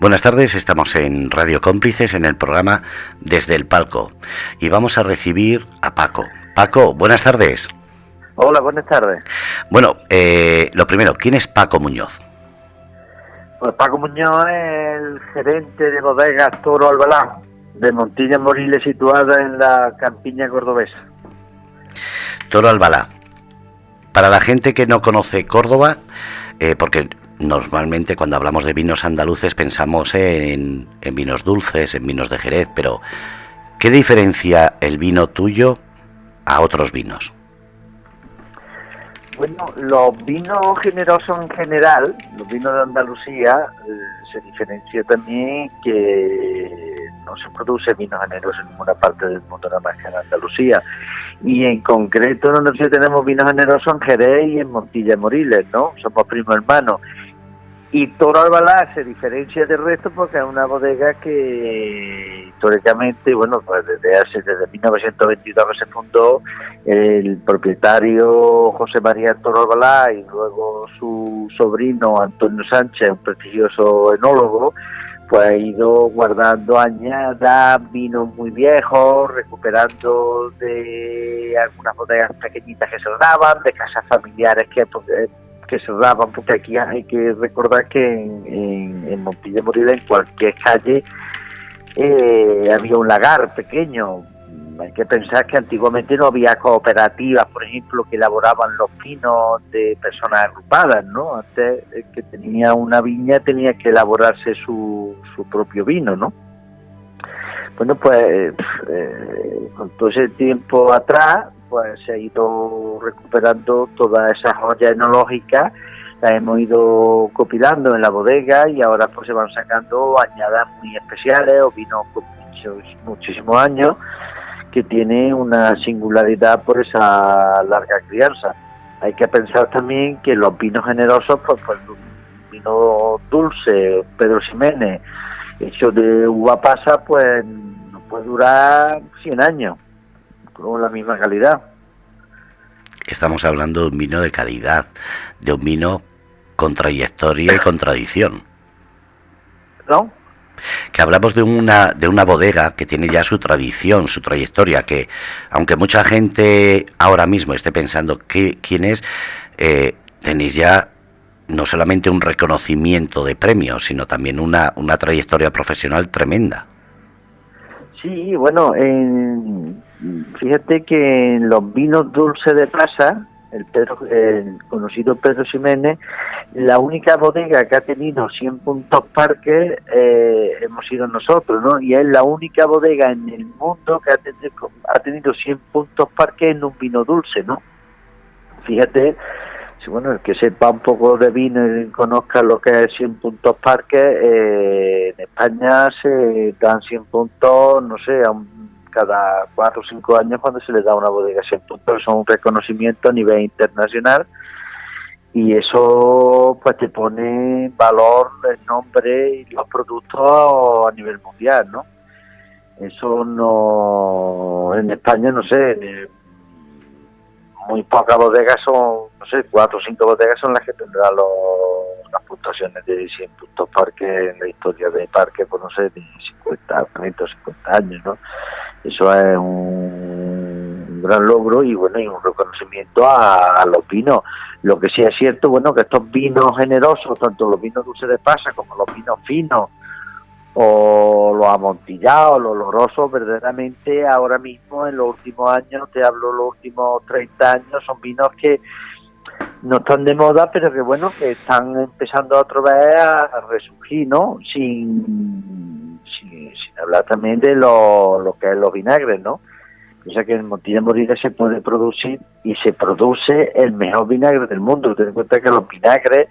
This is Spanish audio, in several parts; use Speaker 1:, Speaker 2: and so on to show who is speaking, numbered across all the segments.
Speaker 1: Buenas tardes, estamos en Radio Cómplices en el programa Desde el Palco y vamos a recibir a Paco. Paco, buenas tardes.
Speaker 2: Hola, buenas tardes.
Speaker 1: Bueno, lo primero, ¿quién es Paco Muñoz?
Speaker 2: Pues Paco Muñoz es el gerente de bodegas Toro Albalá, de Montilla Moriles, situada en la campiña cordobesa.
Speaker 1: Toro Albalá. Para la gente que no conoce Córdoba, porque normalmente cuando hablamos de vinos andaluces pensamos en vinos dulces, en vinos de Jerez, pero ¿qué diferencia el vino tuyo a otros vinos?
Speaker 2: Bueno, los vinos generosos en general, los vinos de Andalucía, se diferencia también que no se produce vino generoso en ninguna parte del mundo, nada más que en Andalucía. Y en concreto en Andalucía tenemos vinos generosos en Jerez y en Montilla Moriles, ¿no? Somos primos hermanos. Y Toro Albalá se diferencia del resto porque es una bodega que históricamente, bueno, pues desde 1922 que se fundó, el propietario José María Toro Albalá y luego su sobrino Antonio Sánchez, un prestigioso enólogo, pues ha ido guardando añadas, vinos muy viejos, recuperando de algunas bodegas pequeñitas que se daban, de casas familiares que se daban, porque aquí hay que recordar que en Montilla Moriles, en cualquier calle, había un lagar pequeño. Hay que pensar que antiguamente no había cooperativas, por ejemplo, que elaboraban los vinos de personas agrupadas, ¿no? Antes, el que tenía una viña tenía que elaborarse su propio vino, ¿no? Bueno, pues con todo ese tiempo atrás, pues se ha ido recuperando todas esas joyas enológicas, las hemos ido copilando en la bodega y ahora pues se van sacando añadas muy especiales o vinos con muchísimos años que tiene una singularidad por esa larga crianza. Hay que pensar también que los vinos generosos, pues un vino dulce, Pedro Ximénez, hecho de uva pasa, pues nos puede durar 100 años. Con la misma calidad.
Speaker 1: Estamos hablando de un vino de calidad, de un vino con trayectoria y con tradición.
Speaker 2: ¿No?
Speaker 1: Que hablamos de una bodega que tiene ya su tradición, su trayectoria, que aunque mucha gente ahora mismo esté pensando quién es, tenéis ya no solamente un reconocimiento de premios, sino también una trayectoria profesional tremenda.
Speaker 2: Sí, bueno, fíjate que en los vinos dulces de Plaza, el conocido Pedro Ximénez, la única bodega que ha tenido 100 puntos parques hemos sido nosotros, ¿no? Y es la única bodega en el mundo que ha tenido 100 puntos parques en un vino dulce, ¿no? Fíjate, si bueno, el que sepa un poco de vino y conozca lo que es 100 puntos parques, en España se dan 100 puntos, no sé, cada 4 o 5 años cuando se le da una bodega 100 puntos, son un reconocimiento a nivel internacional y eso pues te pone en valor el nombre y los productos a nivel mundial, ¿no? Eso no, en España no sé, muy pocas bodegas son, no sé, 4 o 5 bodegas son las que tendrán las puntuaciones de 100 puntos parque en la historia de parque, pues no sé, de 50, 30 o 50 años, ¿no? Eso es un gran logro y bueno, y un reconocimiento a los vinos. Lo que sí es cierto, bueno, que estos vinos generosos, tanto los vinos dulces de pasa como los vinos finos, o los amontillados, los olorosos, verdaderamente ahora mismo en los últimos años, te hablo los últimos 30 años, son vinos que no están de moda, pero que bueno, que están empezando otra vez a resurgir, ¿no? Sin hablar también de lo que es los vinagres, ¿no? O sea que en Montilla Moriles se puede producir y se produce el mejor vinagre del mundo. Ten en cuenta que los vinagres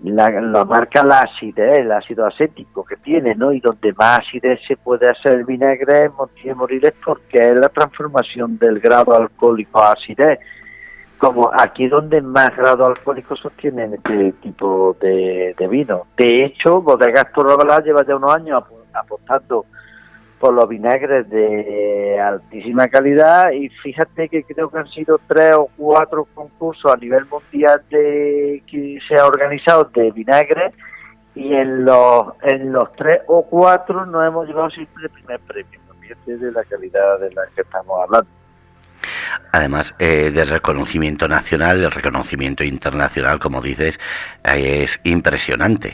Speaker 2: la marca la acidez, el ácido acético que tiene, ¿no? Y donde más acidez se puede hacer el vinagre en Montilla Moriles porque es la transformación del grado alcohólico a acidez. Como aquí donde más grado alcohólico sostienen este tipo de vino. De hecho, Bodegas Toro Albalá lleva ya unos años apostando por los vinagres de altísima calidad y fíjate que creo que han sido 3 o 4 concursos a nivel mundial que se ha organizado de vinagre y en los 3 o 4 nos hemos llevado siempre el primer premio, porque de la calidad de la que estamos hablando.
Speaker 1: Además del reconocimiento nacional, el reconocimiento internacional, como dices, es impresionante.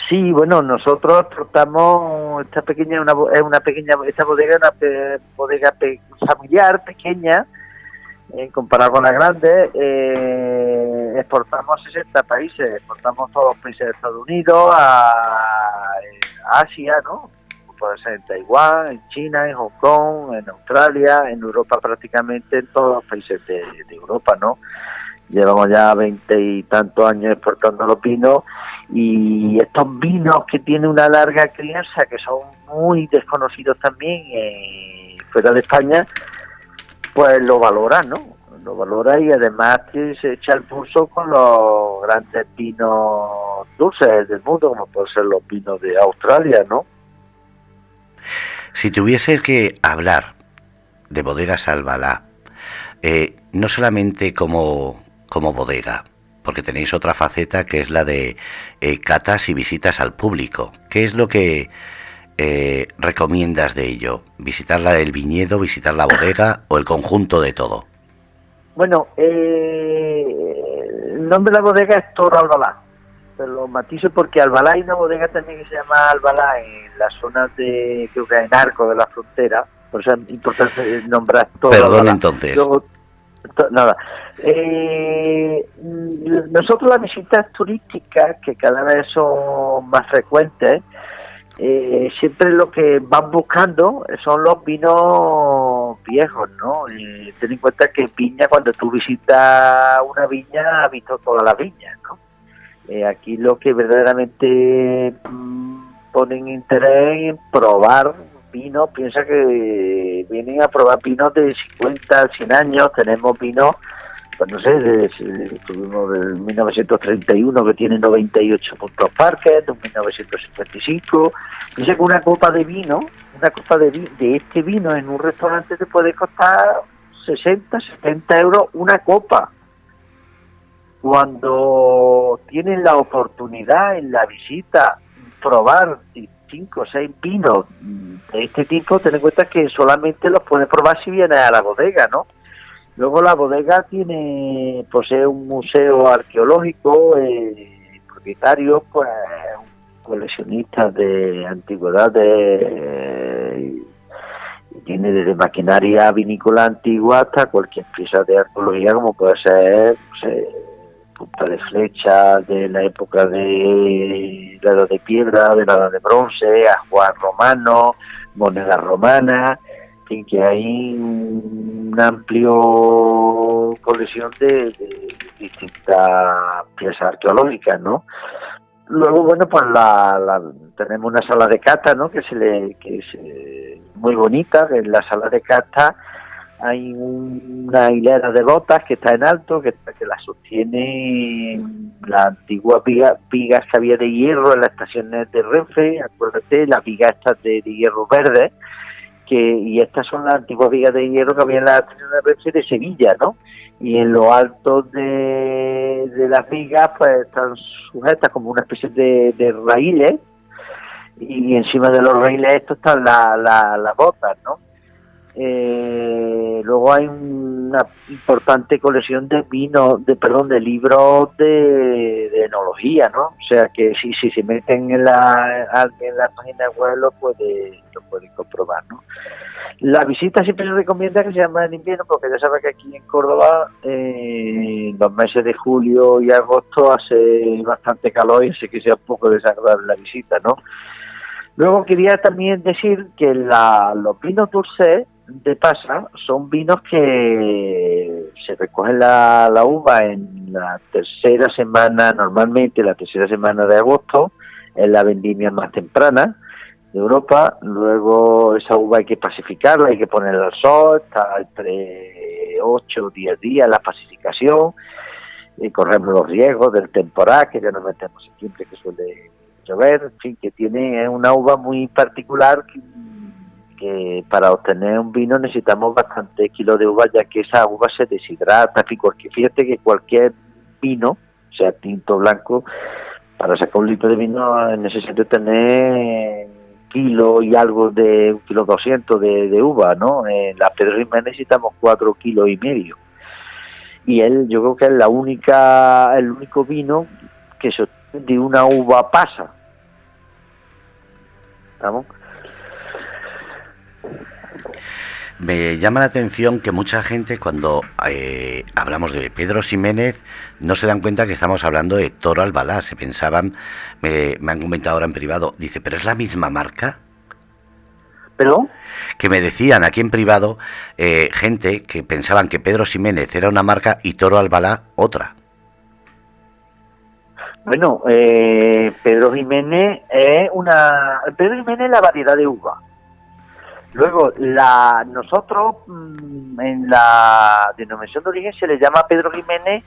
Speaker 2: Sí, bueno, nosotros exportamos esta bodega, bodega familiar, pequeña, comparado con la grande. Exportamos a 60 países, exportamos a todos los países de Estados Unidos, a Asia, ¿no? Puede ser en Taiwán, en China, en Hong Kong, en Australia, en Europa, prácticamente en todos los países de Europa, ¿no? Llevamos ya 20 y tantos años exportando los vinos, y estos vinos que tienen una larga crianza, que son muy desconocidos también fuera de España, pues lo valora, ¿no? Lo valora, y además que se echa el pulso con los grandes vinos dulces del mundo, como pueden ser los vinos de Australia, ¿no?
Speaker 1: Si tuvieses que hablar de Bodegas Albalá, no solamente como bodega, porque tenéis otra faceta que es la de catas y visitas al público. ¿Qué es lo que recomiendas de ello? ¿Visitar el viñedo, visitar la bodega o el conjunto de todo?
Speaker 2: Bueno, el nombre de la bodega es Toro Albalá. Te lo matizo porque Albalá hay una bodega también que se llama Albalá en la zona de, creo que en Arco de la Frontera. Por eso es importante nombrar Toro
Speaker 1: Perdón,
Speaker 2: Albalá.
Speaker 1: entonces.
Speaker 2: Luego, nada. Nosotros las visitas turísticas, que cada vez son más frecuentes, siempre lo que van buscando son los vinos viejos, ¿no? Ten en cuenta que viña, cuando tú visitas una viña, has visto todas las viñas, ¿no? Aquí lo que verdaderamente ponen interés en probar vinos, piensa que vienen a probar vinos de 50, 100 años, tenemos vinos, pues no sé, tuvimos del 1931 que tiene 98 puntos Parker, de 1955, piensa que una copa de este vino en un restaurante te puede costar 60, 70 euros una copa. Cuando tienen la oportunidad en la visita probar 5 o 6 vinos de este tipo, ten en cuenta que solamente los puedes probar si vienes a la bodega, ¿no? Luego la bodega posee un museo arqueológico, propietario, pues coleccionistas de antigüedades, y tiene desde maquinaria vinícola antigua hasta cualquier pieza de arqueología, como puede ser, no sé, punta de flecha de la época de la edad de piedra, de la edad de bronce, ajuar romano, monedas romanas, en fin, que hay una amplia colección de distintas piezas arqueológicas, ¿no? Luego, bueno, pues tenemos una sala de cata, ¿no? Que es muy bonita. En la sala de cata hay una hilera de botas que está en alto, que la sostiene las antiguas vigas que había de hierro en las estaciones de Renfe. Acuérdate, las vigas estas de hierro verde, y estas son las antiguas vigas de hierro que había en las estaciones de Renfe de Sevilla, ¿no? Y en lo alto de las vigas pues están sujetas como una especie de raíles, y encima de los raíles estos están las botas, ¿no? Luego hay una importante colección de libros de enología, ¿no? O sea que si se meten en la página web lo pueden comprobar, ¿no? La visita siempre se recomienda que se llama en invierno, porque ya sabes que aquí en Córdoba en los meses de julio y agosto hace bastante calor, y así que sea un poco desagradable la visita, ¿no? Luego quería también decir que los vinos dulces de pasa son vinos que se recogen la uva en la tercera semana, normalmente la tercera semana de agosto, es la vendimia más temprana de Europa. Luego esa uva hay que pacificarla, hay que ponerla al sol, está entre 8 o 10 días la pacificación, y corremos los riesgos del temporal, que ya nos metemos en tiempo que suele llover, en fin, que tiene una uva muy particular que para obtener un vino necesitamos bastantes kilos de uva, ya que esa uva se deshidrata. Fíjate que cualquier vino, sea tinto o blanco, Para sacar un litro de vino necesito tener kilo y algo de 1,2 kilos de uva, ¿no? En la Pedro Jiménez necesitamos 4,5 kilos. Y yo creo que es el único vino que se obtiene de una uva pasa. ¿Vamos?
Speaker 1: Me llama la atención que mucha gente cuando hablamos de Pedro Ximénez no se dan cuenta que estamos hablando de Toro Albalá. Se pensaban, me han comentado ahora en privado, dice, ¿pero es la misma marca?
Speaker 2: ¿Pero?
Speaker 1: Que me decían aquí en privado gente que pensaban que Pedro Ximénez era una marca y Toro Albalá otra.
Speaker 2: Bueno, Pedro Jiménez es la variedad de uva. Luego, nosotros en la denominación de origen se le llama Pedro Jiménez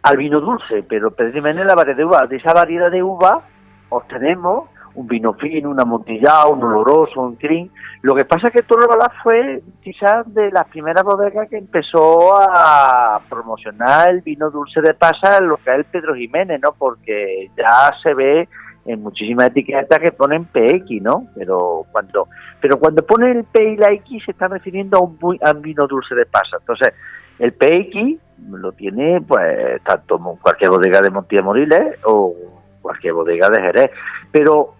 Speaker 2: al vino dulce, pero Pedro Jiménez es la variedad de uva. De esa variedad de uva obtenemos un vino fino, un amontillado, un oloroso, un crin. Lo que pasa es que Toro Albalá fue quizás de las primeras bodegas que empezó a promocionar el vino dulce de pasa, lo que es el Pedro Jiménez, ¿no? Porque ya se ve en muchísimas etiquetas que ponen PX, ¿no? Pero cuando pone el P y la X se está refiriendo a un vino dulce de pasa. Entonces, el PX lo tiene, pues, tanto cualquier bodega de Montilla Moriles o cualquier bodega de Jerez. Pero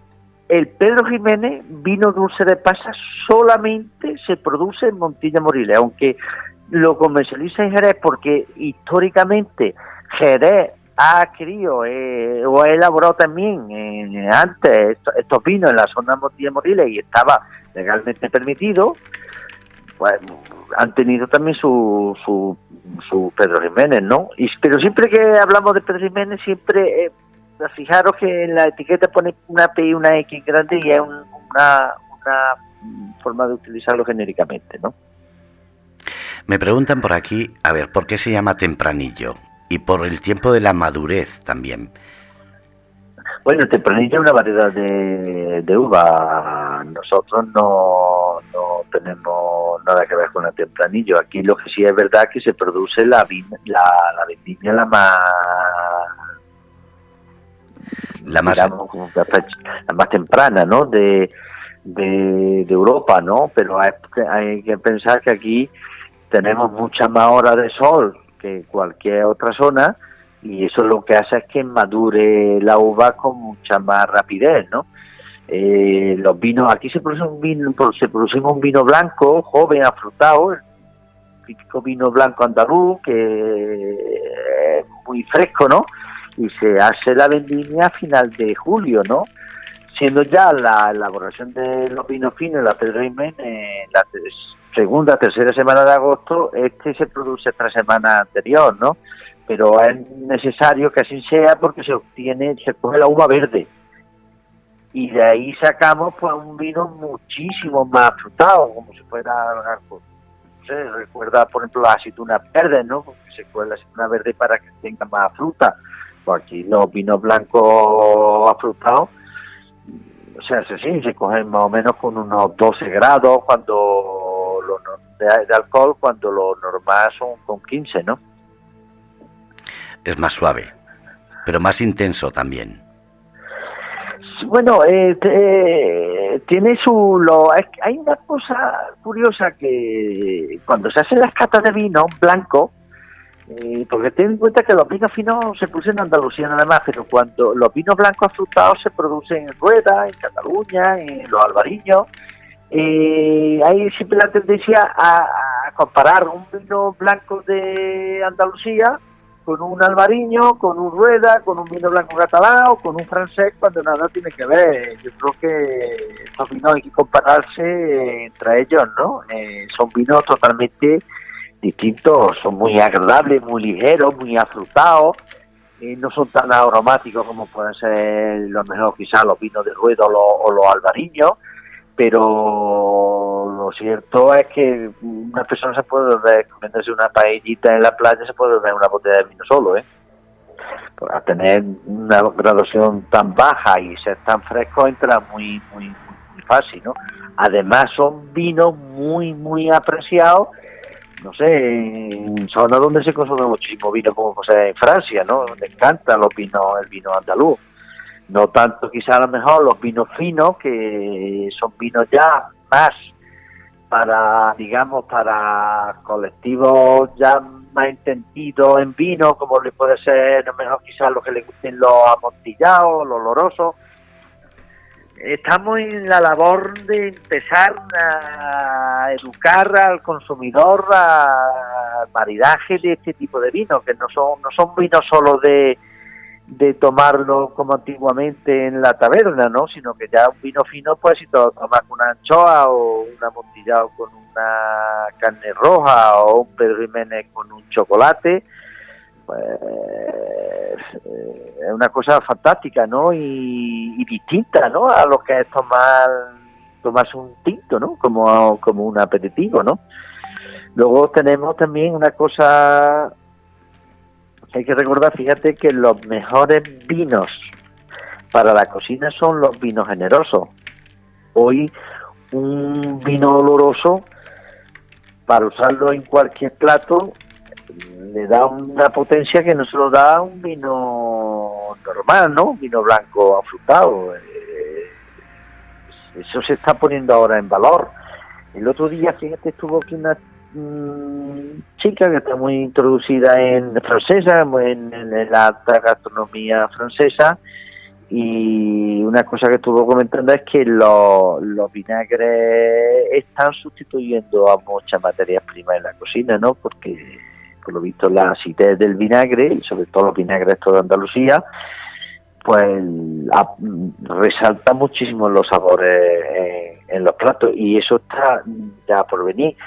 Speaker 2: el Pedro Jiménez, vino dulce de pasa, solamente se produce en Montilla Moriles, aunque lo comercializa en Jerez porque históricamente Jerez ha querido o ha elaborado también antes estos vinos en la zona de Montilla Moriles y estaba legalmente permitido, pues han tenido también su Pedro Jiménez, ¿no? Pero siempre que hablamos de Pedro Jiménez, siempre fijaros que en la etiqueta pone una P y una X grande y es una forma de utilizarlo genéricamente, ¿no?
Speaker 1: Me preguntan por aquí, a ver, ¿por qué se llama tempranillo? Y por el tiempo de la madurez también.
Speaker 2: Bueno, el tempranillo es una variedad de uva. Nosotros no tenemos nada que ver con el tempranillo. Aquí lo que sí es verdad que se produce la vendimia la más temprana, ¿no? De Europa, ¿no? Pero hay que pensar que aquí tenemos muchas más horas de sol que cualquier otra zona y eso lo que hace es que madure la uva con mucha más rapidez, ¿no? Los vinos, aquí se produce un vino blanco, joven, afrutado, el típico vino blanco andaluz, que es muy fresco, ¿no? Y se hace la vendimia a final de julio, ¿no? Siendo ya la elaboración de los vinos finos, la Pedro Jiménez, la segunda, tercera semana de agosto, se produce 3 semanas anterior, ¿no? Pero es necesario que así sea porque se coge la uva verde y de ahí sacamos pues un vino muchísimo más frutado, como si fuera, no sé, recuerda por ejemplo las aceitunas verdes, ¿no? Porque se coge la aceituna verde para que tenga más fruta. Pues aquí los vinos blancos afrutados, o sea, se cogen más o menos con unos 12 grados de alcohol, cuando lo normal son con 15, ¿no?
Speaker 1: Es más suave, pero más intenso también.
Speaker 2: Bueno, tiene hay una cosa curiosa que cuando se hacen las catas de vino blanco, porque ten en cuenta que los vinos finos se producen en Andalucía nada más, pero cuando los vinos blancos afrutados se producen en Rueda, en Cataluña, en los Albariños, hay siempre la tendencia a comparar un vino blanco de Andalucía con un albariño, con un Rueda, con un vino blanco catalán o con un francés, cuando nada tiene que ver. Yo creo que estos vinos hay que compararse entre ellos, ¿no? Son vinos totalmente distintos, son muy agradables, muy ligeros, muy afrutados, no son tan aromáticos como pueden ser lo mejor quizás los vinos de Rueda o los albariños, pero lo cierto es que una persona se puede beber, comiéndose una paellita en la playa, se puede beber una botella de vino solo, Para tener una graduación tan baja y ser tan fresco entra muy fácil, ¿no? Además son vinos muy apreciados, no sé, en zonas donde se consume muchísimo vino, como en Francia, ¿no? Donde encanta el vino andaluz. No tanto quizá a lo mejor los vinos finos, que son vinos ya más para, digamos, para colectivos ya más entendidos en vino, como le puede ser a lo mejor quizás los que les gusten los amontillados, los olorosos. Estamos en la labor de empezar a educar al consumidor al maridaje de este tipo de vinos, que no son vinos solo de tomarlo como antiguamente en la taberna, ¿no? Sino que ya un vino fino, pues si te lo tomas con una anchoa o un amontillado con una carne roja o un Pedro Jiménez con un chocolate, pues es una cosa fantástica, ¿no? Y distinta, ¿no? A lo que es tomarse un tinto, ¿no? Como un aperitivo, ¿no? Luego tenemos también una cosa que hay que recordar, fíjate que los mejores vinos para la cocina son los vinos generosos. Hoy un vino oloroso, para usarlo en cualquier plato, le da una potencia que no se lo da un vino normal, ¿no? Un vino blanco afrutado. Eso se está poniendo ahora en valor. El otro día, fíjate, estuvo aquí una chica que está muy introducida en francesa, en la alta gastronomía francesa, y una cosa que estuvo comentando es que los vinagres están sustituyendo a muchas materias primas en la cocina, ¿no? Porque por lo visto la acidez del vinagre, y sobre todo los vinagres de Andalucía, pues resalta muchísimo los sabores en los platos, y eso está ya por venir.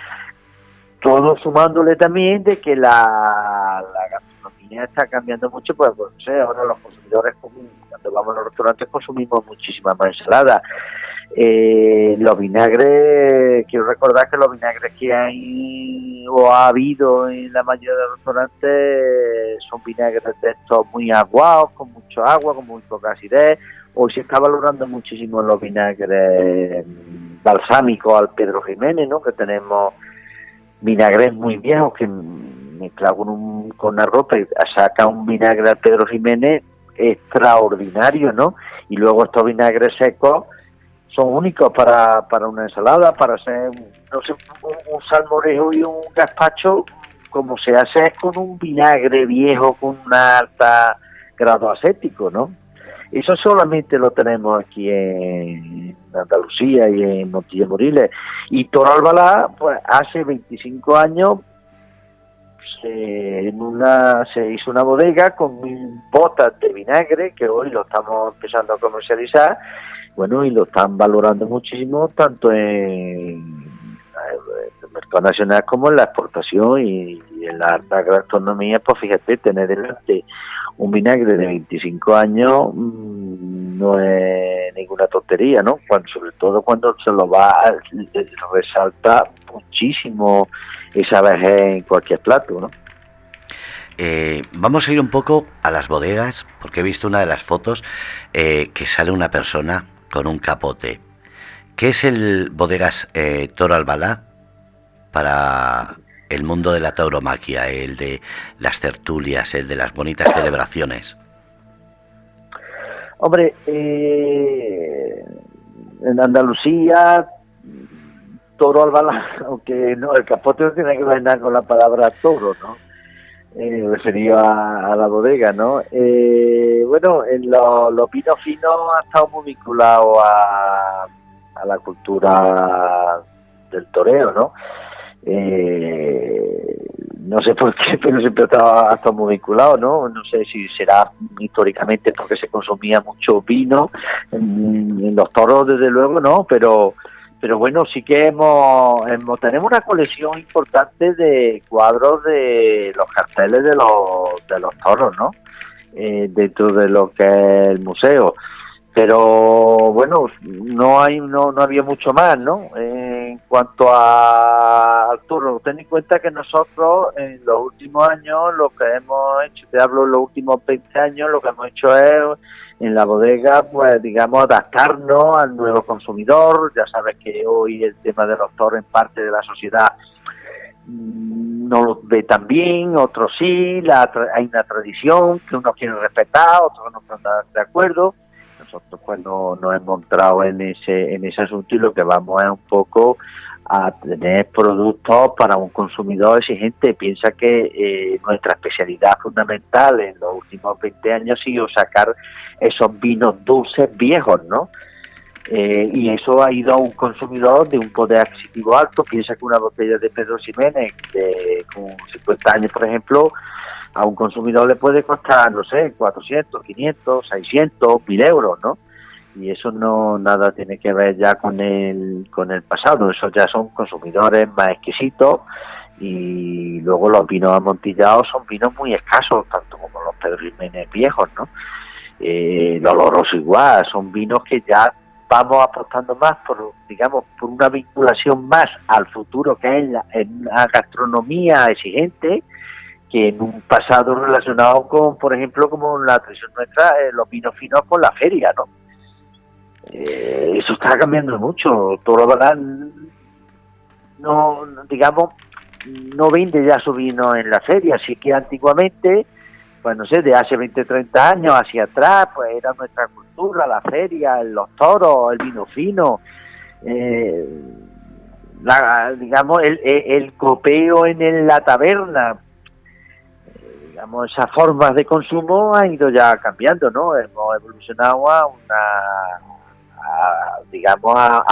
Speaker 2: Todo sumándole también de que la gastronomía está cambiando mucho, pues no sé, ahora los consumidores, cuando vamos a los restaurantes, consumimos muchísimas más ensaladas. Los vinagres, quiero recordar que los vinagres que hay o ha habido en la mayoría de los restaurantes son vinagres de estos muy aguados, con mucho agua, con muy poca acidez. Hoy se está valorando muchísimo los vinagres balsámicos al Pedro Jiménez, ¿no? Que tenemos vinagres muy viejos que mezclado con arroz saca un vinagre al Pedro Jiménez extraordinario, ¿no? Y luego estos vinagres secos son únicos para una ensalada, para hacer, no sé, un salmorejo y un gazpacho, como se hace es con un vinagre viejo con un alta grado acético, ¿no? Eso solamente lo tenemos aquí en Andalucía y en Montilla Moriles. Y Toro Albalá, pues hace 25 años se hizo una bodega con 1000 botas de vinagre, que hoy lo estamos empezando a comercializar, bueno, y lo están valorando muchísimo, tanto en el mercado nacional como en la exportación y en la alta gastronomía. Pues fíjate, tener delante un vinagre de 25 años no es ninguna tontería, ¿no? Sobre todo cuando se lo resalta muchísimo esa vejez en cualquier plato, ¿no?
Speaker 1: Vamos a ir un poco a las bodegas, porque he visto una de las fotos que sale una persona con un capote. ¿Qué es el Bodegas Toro Albalá para el mundo de la tauromaquia, el de las tertulias, el de las bonitas celebraciones?
Speaker 2: Hombre, en Andalucía, Toro Albalá, aunque no, el capote no tiene que ver nada con la palabra toro, ¿no? Referido a la bodega, ¿no? Bueno, en los vinos finos ha estado muy vinculado a la cultura del toreo, ¿no? No sé por qué, pero siempre ha estado muy vinculado, ¿no? No sé si será históricamente porque se consumía mucho vino en los toros, desde luego, ¿no? Pero bueno, sí que tenemos una colección importante de cuadros de los carteles de los toros, ¿no? Dentro de lo que es el museo. Pero bueno, no había mucho más, ¿no? En cuanto al toro, ten en cuenta que nosotros en los últimos años lo que hemos hecho, te hablo en los últimos 20 años, lo que hemos hecho es en la bodega, pues digamos, adaptarnos al nuevo consumidor. Ya sabes que hoy el tema de los toros en parte de la sociedad no lo ve tan bien, otros sí, hay una tradición que unos quieren respetar, otros no están de acuerdo. nosotros pues no nos hemos entrado en ese asunto, y lo que vamos es un poco a tener productos para un consumidor exigente. Piensa que nuestra especialidad fundamental en los últimos 20 años ha sido sacar esos vinos dulces viejos, ¿no? Y eso ha ido a un consumidor de un poder adquisitivo alto. Piensa que una botella de Pedro Ximénez con 50 años, por ejemplo, a un consumidor le puede costar, no sé, 400, 500, 600, 1000 euros, ¿no? Y eso no nada tiene que ver ya con el pasado. Eso ya son consumidores más exquisitos, y luego los vinos amontillados son vinos muy escasos, tanto como los Pedro Ximénez viejos, ¿no? Los olorosos igual, son vinos que ya vamos apostando más por una vinculación más al futuro, que es en una gastronomía exigente, que en un pasado relacionado con, por ejemplo, como la tradición nuestra, los vinos finos con la feria, ¿no? Eso está cambiando mucho. Toro Albalá no vende ya su vino en la feria, así que antiguamente, pues no sé, de hace 20, 30 años hacia atrás, pues era nuestra cultura, la feria, los toros, el vino fino, el copeo en la taberna. Esas formas de consumo han ido ya cambiando, ¿no? Hemos evolucionado a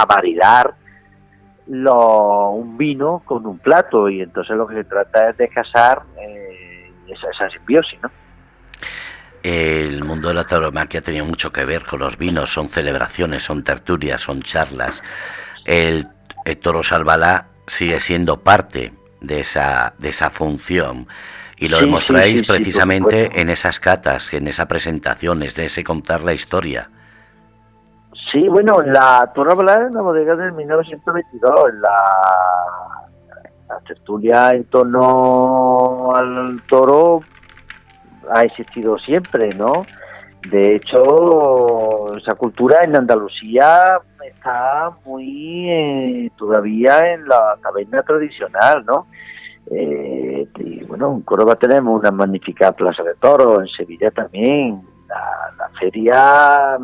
Speaker 2: maridar un vino con un plato, y entonces lo que se trata es de casar esa simbiosis, ¿no?
Speaker 1: El mundo de la tauromaquia ha tenido mucho que ver con los vinos, son celebraciones, son tertulias, son charlas. El Toros Albalá sigue siendo parte de esa función, y lo demostráis precisamente en esas catas, en esa presentación, en ese contar la historia.
Speaker 2: Sí, bueno, la Toro Albalá es una bodega del 1922, la tertulia en torno al toro ha existido siempre, ¿no? De hecho, esa cultura en Andalucía está muy todavía en la taberna tradicional, ¿no? Y bueno, en Córdoba tenemos una magnífica plaza de toros, en Sevilla también. La feria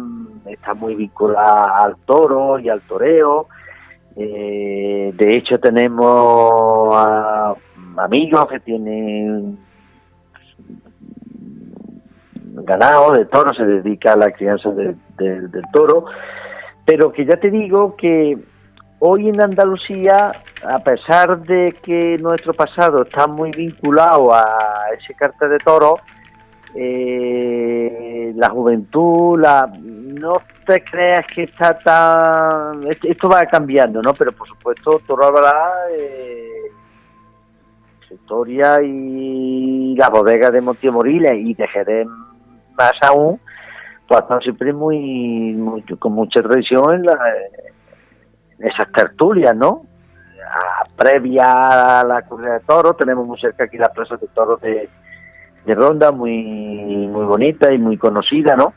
Speaker 2: está muy vinculada al toro y al toreo. De hecho, tenemos amigos que tienen ganado de toro, se dedica a la crianza del toro, pero que ya te digo que hoy en Andalucía, a pesar de que nuestro pasado está muy vinculado a ese cartel de toros, la juventud, no te creas que está tan... Esto va cambiando, ¿no? Pero por supuesto, Toro Albalá, su historia y la bodega de Montiel-Moriles y de Jerez más aún, pues están siempre con mucha tradición en esas tertulias, ¿no? Previa a la corrida de toros, tenemos muy cerca aquí la plaza de toros de Ronda, muy bonita y muy conocida, ¿no?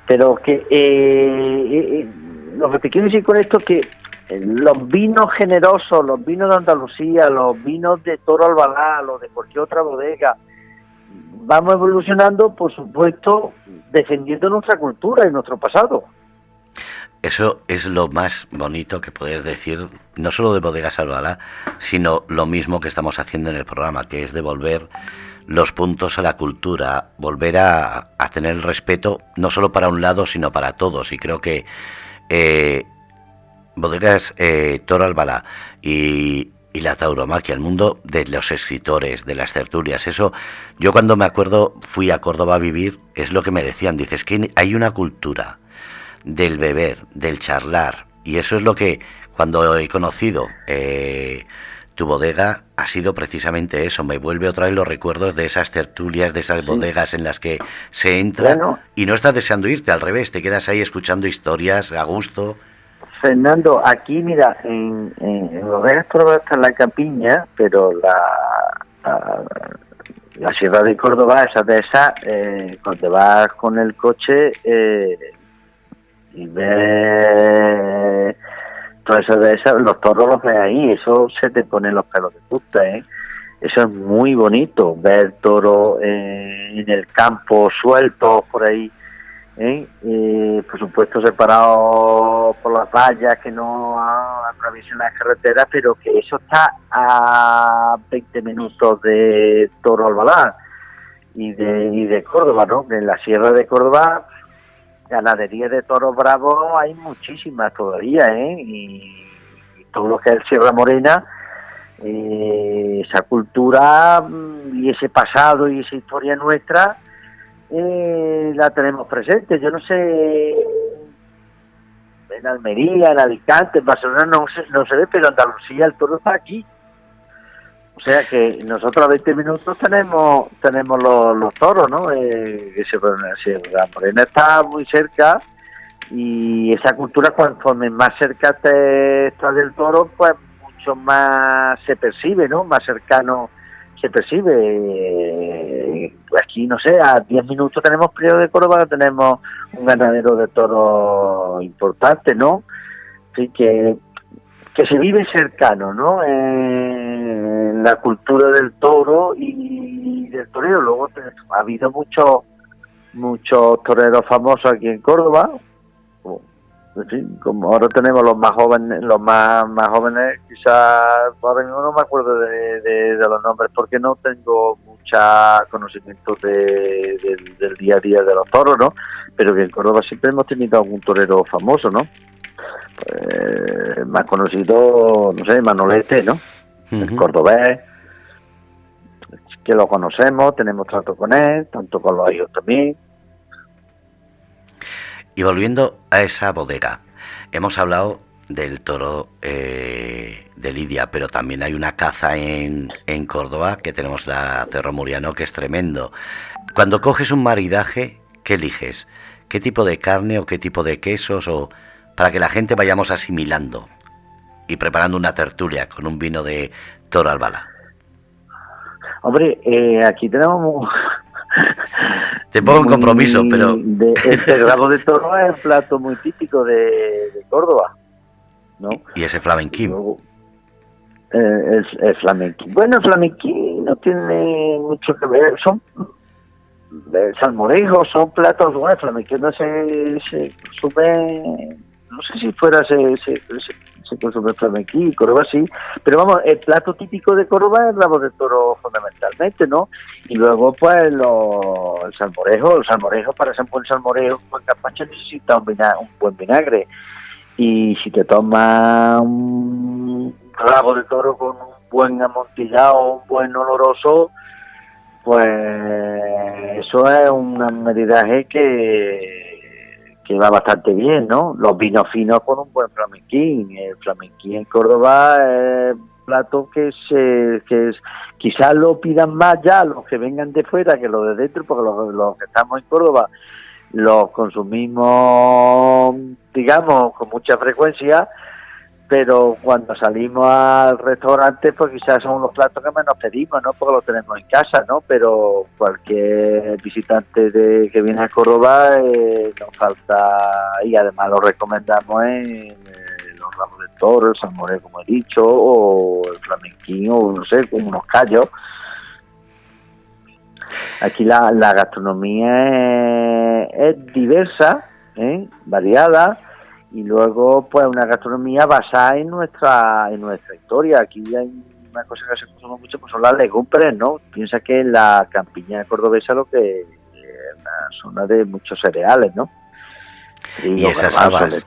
Speaker 2: Pero que lo que te quiero decir con esto es que los vinos generosos, los vinos de Andalucía, los vinos de Toro Albalá, los de cualquier otra bodega, vamos evolucionando, por supuesto, defendiendo nuestra cultura y nuestro pasado.
Speaker 1: Eso es lo más bonito que puedes decir, no solo de Bodegas Albalá, sino lo mismo que estamos haciendo en el programa, que es devolver los puntos a la cultura, volver a tener el respeto, no solo para un lado, sino para todos. Y creo que Bodegas Toro Albalá y la tauromaquia, el mundo de los escritores, de las tertulias, eso, yo cuando me acuerdo, fui a Córdoba a vivir, es lo que me decían, dices que hay una cultura del beber, del charlar, y eso es lo que cuando he conocido tu bodega ha sido precisamente eso. Me vuelve otra vez los recuerdos de esas tertulias, de esas bodegas en las que se entra y no estás deseando irte, al revés, te quedas ahí escuchando historias a gusto.
Speaker 2: Fernando, aquí mira, en bodegas Córdoba está la Campiña, pero la Sierra de Córdoba, cuando vas con el coche y ves todas esas, los toros los ves ahí, eso se te ponen los pelos de punta, Eso es muy bonito, ver toros en el campo sueltos por ahí, por supuesto separado por las vallas que no atraviesan las carreteras, pero que eso está a 20 minutos de Toro Albalá y de Córdoba, ¿no? En la Sierra de Córdoba, ganadería de toros bravos hay muchísimas todavía, y todo lo que es el Sierra Morena, esa cultura y ese pasado y esa historia nuestra, la tenemos presente. Yo no sé, en Almería, en Alicante, en Barcelona no se ve, pero en Andalucía el toro está aquí. O sea que nosotros a 20 minutos tenemos los toros, ¿no? La Morena está muy cerca, y esa cultura, cuanto más cerca te estás del toro, pues mucho más se percibe, ¿no? Más cercano se percibe. Aquí, no sé, a 10 minutos tenemos Priego de Córdoba, tenemos un ganadero de toros importante, ¿no? Así que se vive cercano, ¿no? La cultura del toro y del torero. Luego ha habido muchos toreros famosos aquí en Córdoba. En fin, como ahora tenemos los más jóvenes, más jóvenes, quizás ahora mismo no me acuerdo de los nombres porque no tengo mucha conocimiento del día a día de los toros, ¿no? Pero que en Córdoba siempre hemos tenido algún torero famoso, ¿no? Más conocido, no sé, Manolete, ¿no? El cordobés, que lo conocemos, tenemos trato con él, tanto con los hijos también.
Speaker 1: Y volviendo a esa bodega, hemos hablado del toro de Lidia, pero también hay una caza en Córdoba, que tenemos la Cerro Muriano, que es tremendo. Cuando coges un maridaje, ¿qué eliges? ¿Qué tipo de carne o qué tipo de quesos? O para que la gente vayamos asimilando y preparando una tertulia con un vino de Toro Albalá.
Speaker 2: Hombre, aquí tenemos...
Speaker 1: Te pongo un compromiso, pero...
Speaker 2: Este rabo de toro es un plato muy típico de Córdoba, ¿no?
Speaker 1: Y ese flamenquín.
Speaker 2: Luego, el flamenquín. Bueno, el flamenquín no tiene mucho que ver. Son salmorejos, son platos. Bueno, el flamenquín no se consume... No sé si fuera se consume flamenquín, Córdoba sí, pero vamos, el plato típico de Córdoba es el rabo de toro fundamentalmente, ¿no? Y luego pues el salmorejo, para ser un buen salmorejo, un buen gazpacho necesita un buen vinagre, y si te tomas un rabo de toro con un buen amontillado, un buen oloroso, pues eso es un maridaje que va bastante bien, ¿no? Los vinos finos con un buen flamenquín. El flamenquín en Córdoba es un plato que quizás lo pidan más ya los que vengan de fuera que los de dentro, porque los que estamos en Córdoba los consumimos, digamos, con mucha frecuencia, pero cuando salimos al restaurante, pues quizás son los platos que menos pedimos, ¿no? Porque los tenemos en casa, ¿no? Pero cualquier visitante que viene a Córdoba nos falta, y además lo recomendamos en los ramos de toro, el salmorejo, como he dicho, o el flamenquín, o no sé, con unos callos. Aquí la gastronomía es diversa, variada. Y luego, pues, una gastronomía basada en nuestra historia. Aquí hay una cosa que se consume mucho, pues son las legumbres, ¿no? Piensa que la campiña cordobesa lo que es una zona de muchos cereales, ¿no?
Speaker 1: Y esas habas.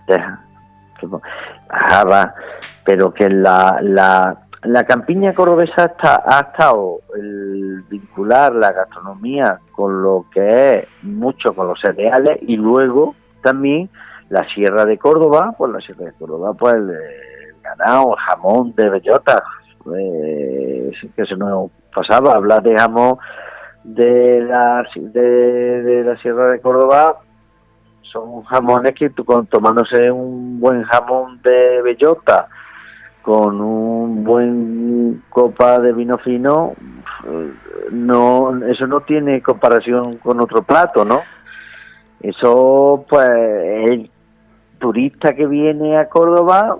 Speaker 2: Pero que la campiña cordobesa ha estado el vincular la gastronomía con lo que es mucho con los cereales, y luego también la Sierra de Córdoba, pues el ganado, el jamón de bellota, que se nos pasaba hablar de jamón de la Sierra de Córdoba. Son jamones que tomándose un buen jamón de bellota con un buen copa de vino fino, eso no tiene comparación con otro plato, ¿no? Eso, pues, el turista que viene a Córdoba,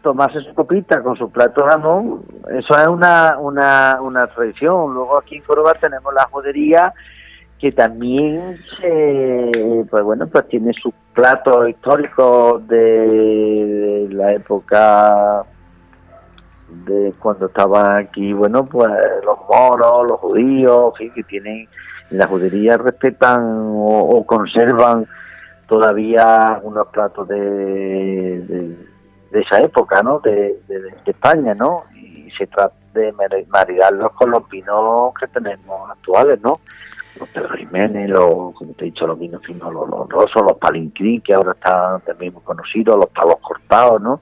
Speaker 2: tomarse su copita con su plato de jamón, eso es una tradición. Luego aquí en Córdoba tenemos la jodería, que también pues bueno, pues tiene sus platos históricos de la época de cuando estaban aquí, bueno, pues los moros, los judíos, en fin, que tienen, la judería respetan o conservan todavía unos platos de esa época, ¿no? De España, ¿no? Y se trata de maridarlos con los vinos que tenemos actuales, ¿no? Los Pedro Jiménez, como te he dicho, los vinos finos, los rosos, los palincrín, que ahora están también muy conocidos, los palos cortados, ¿no?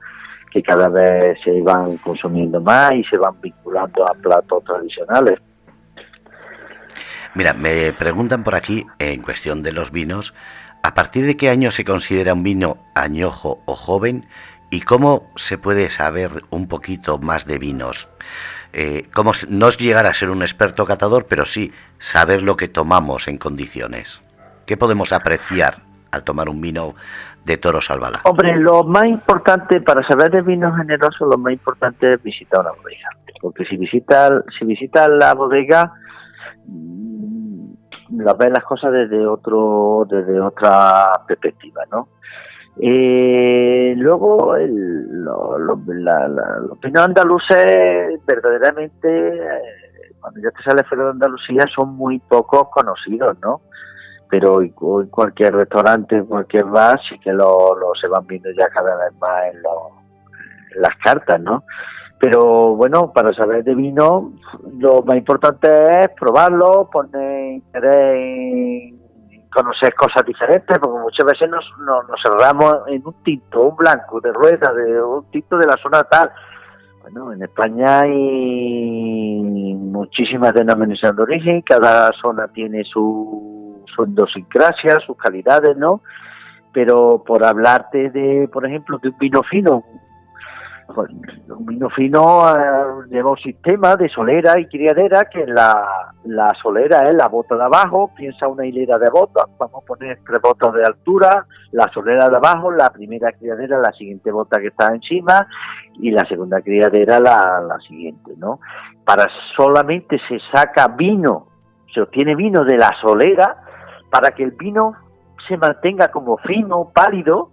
Speaker 2: Que cada vez se van consumiendo más y se van vinculando a platos tradicionales.
Speaker 1: Mira, me preguntan por aquí, en cuestión de los vinos, ¿a partir de qué año se considera un vino añojo o joven? ¿Y cómo se puede saber un poquito más de vinos? Como no es llegar a ser un experto catador, pero sí saber lo que tomamos en condiciones. ¿Qué podemos apreciar al tomar un vino de Toros Albalá?
Speaker 2: Hombre, lo más importante para saber de vinos generosos, lo más importante es visitar una bodega, porque si visitas la bodega, ves las cosas desde otra perspectiva, ¿no? Luego los vinos andaluces verdaderamente, cuando ya te sales fuera de Andalucía, son muy pocos conocidos, ¿no? Pero en cualquier restaurante, en cualquier bar, sí que se van viendo ya cada vez más en las cartas, ¿no? Pero bueno, para saber de vino, lo más importante es probarlo, poner interés en conocer cosas diferentes, porque muchas veces nos cerramos en un tinto, un blanco de rueda, de un tinto de la zona tal. Bueno, en España hay muchísimas denominaciones de origen, cada zona tiene su idiosincrasia, sus calidades, ¿no? Pero por hablarte de, por ejemplo, de un vino fino, pues, un vino fino lleva un sistema de solera y criadera, que la solera es la bota de abajo, piensa una hilera de botas, vamos a poner 3 botas de altura, la solera de abajo, la primera criadera, la siguiente bota que está encima, y la segunda criadera la siguiente, ¿no? Para solamente se saca vino, se obtiene vino de la solera, para que el vino se mantenga como fino, pálido,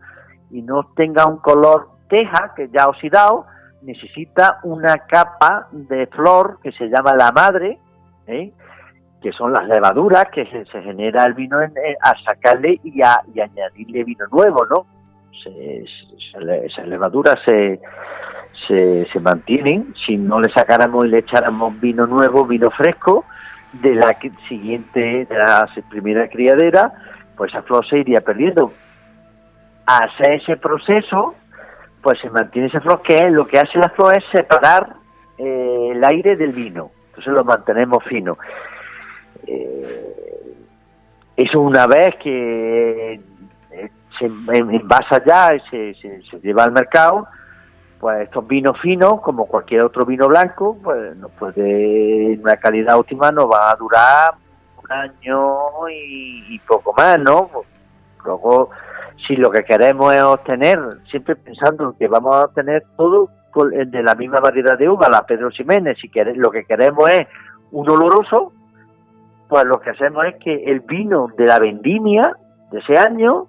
Speaker 2: y no tenga un color teja, que ya oxidado, necesita una capa de flor que se llama la madre, que son las levaduras que se genera el vino a sacarle y añadirle vino nuevo, ¿no? Esas levaduras se mantienen. Si no le sacáramos y le echáramos vino nuevo, vino fresco, de la siguiente, de la primera criadera, pues esa flor se iría perdiendo. Hacer ese proceso, pues se mantiene esa flor, que es lo que hace la flor es separar el aire del vino, entonces lo mantenemos fino. Eso una vez que se envasa ya y se lleva al mercado, pues estos vinos finos, como cualquier otro vino blanco, pues en una calidad óptima nos va a durar 1 año y poco más, ¿no? Luego, si lo que queremos es obtener, siempre pensando que vamos a obtener todo de la misma variedad de uva, la Pedro Ximénez, lo que queremos es un oloroso, pues lo que hacemos es que el vino de la vendimia de ese año,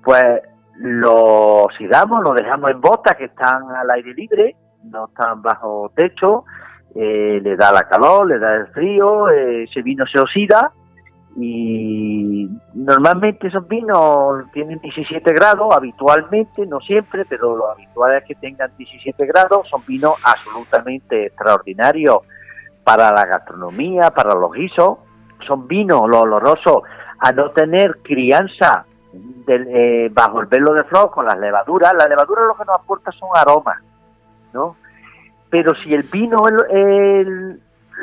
Speaker 2: pues lo oxidamos, lo dejamos en botas que están al aire libre, no están bajo techo, le da la calor, le da el frío, ese vino se oxida. Y normalmente esos vinos tienen 17 grados, habitualmente, no siempre, pero lo habitual es que tengan 17 grados. Son vinos absolutamente extraordinarios para la gastronomía, para los guisos. Son vinos, los olorosos, a no tener crianza bajo el velo de flor con las levaduras. Las levaduras lo que nos aporta son aromas, ¿no? Pero si el vino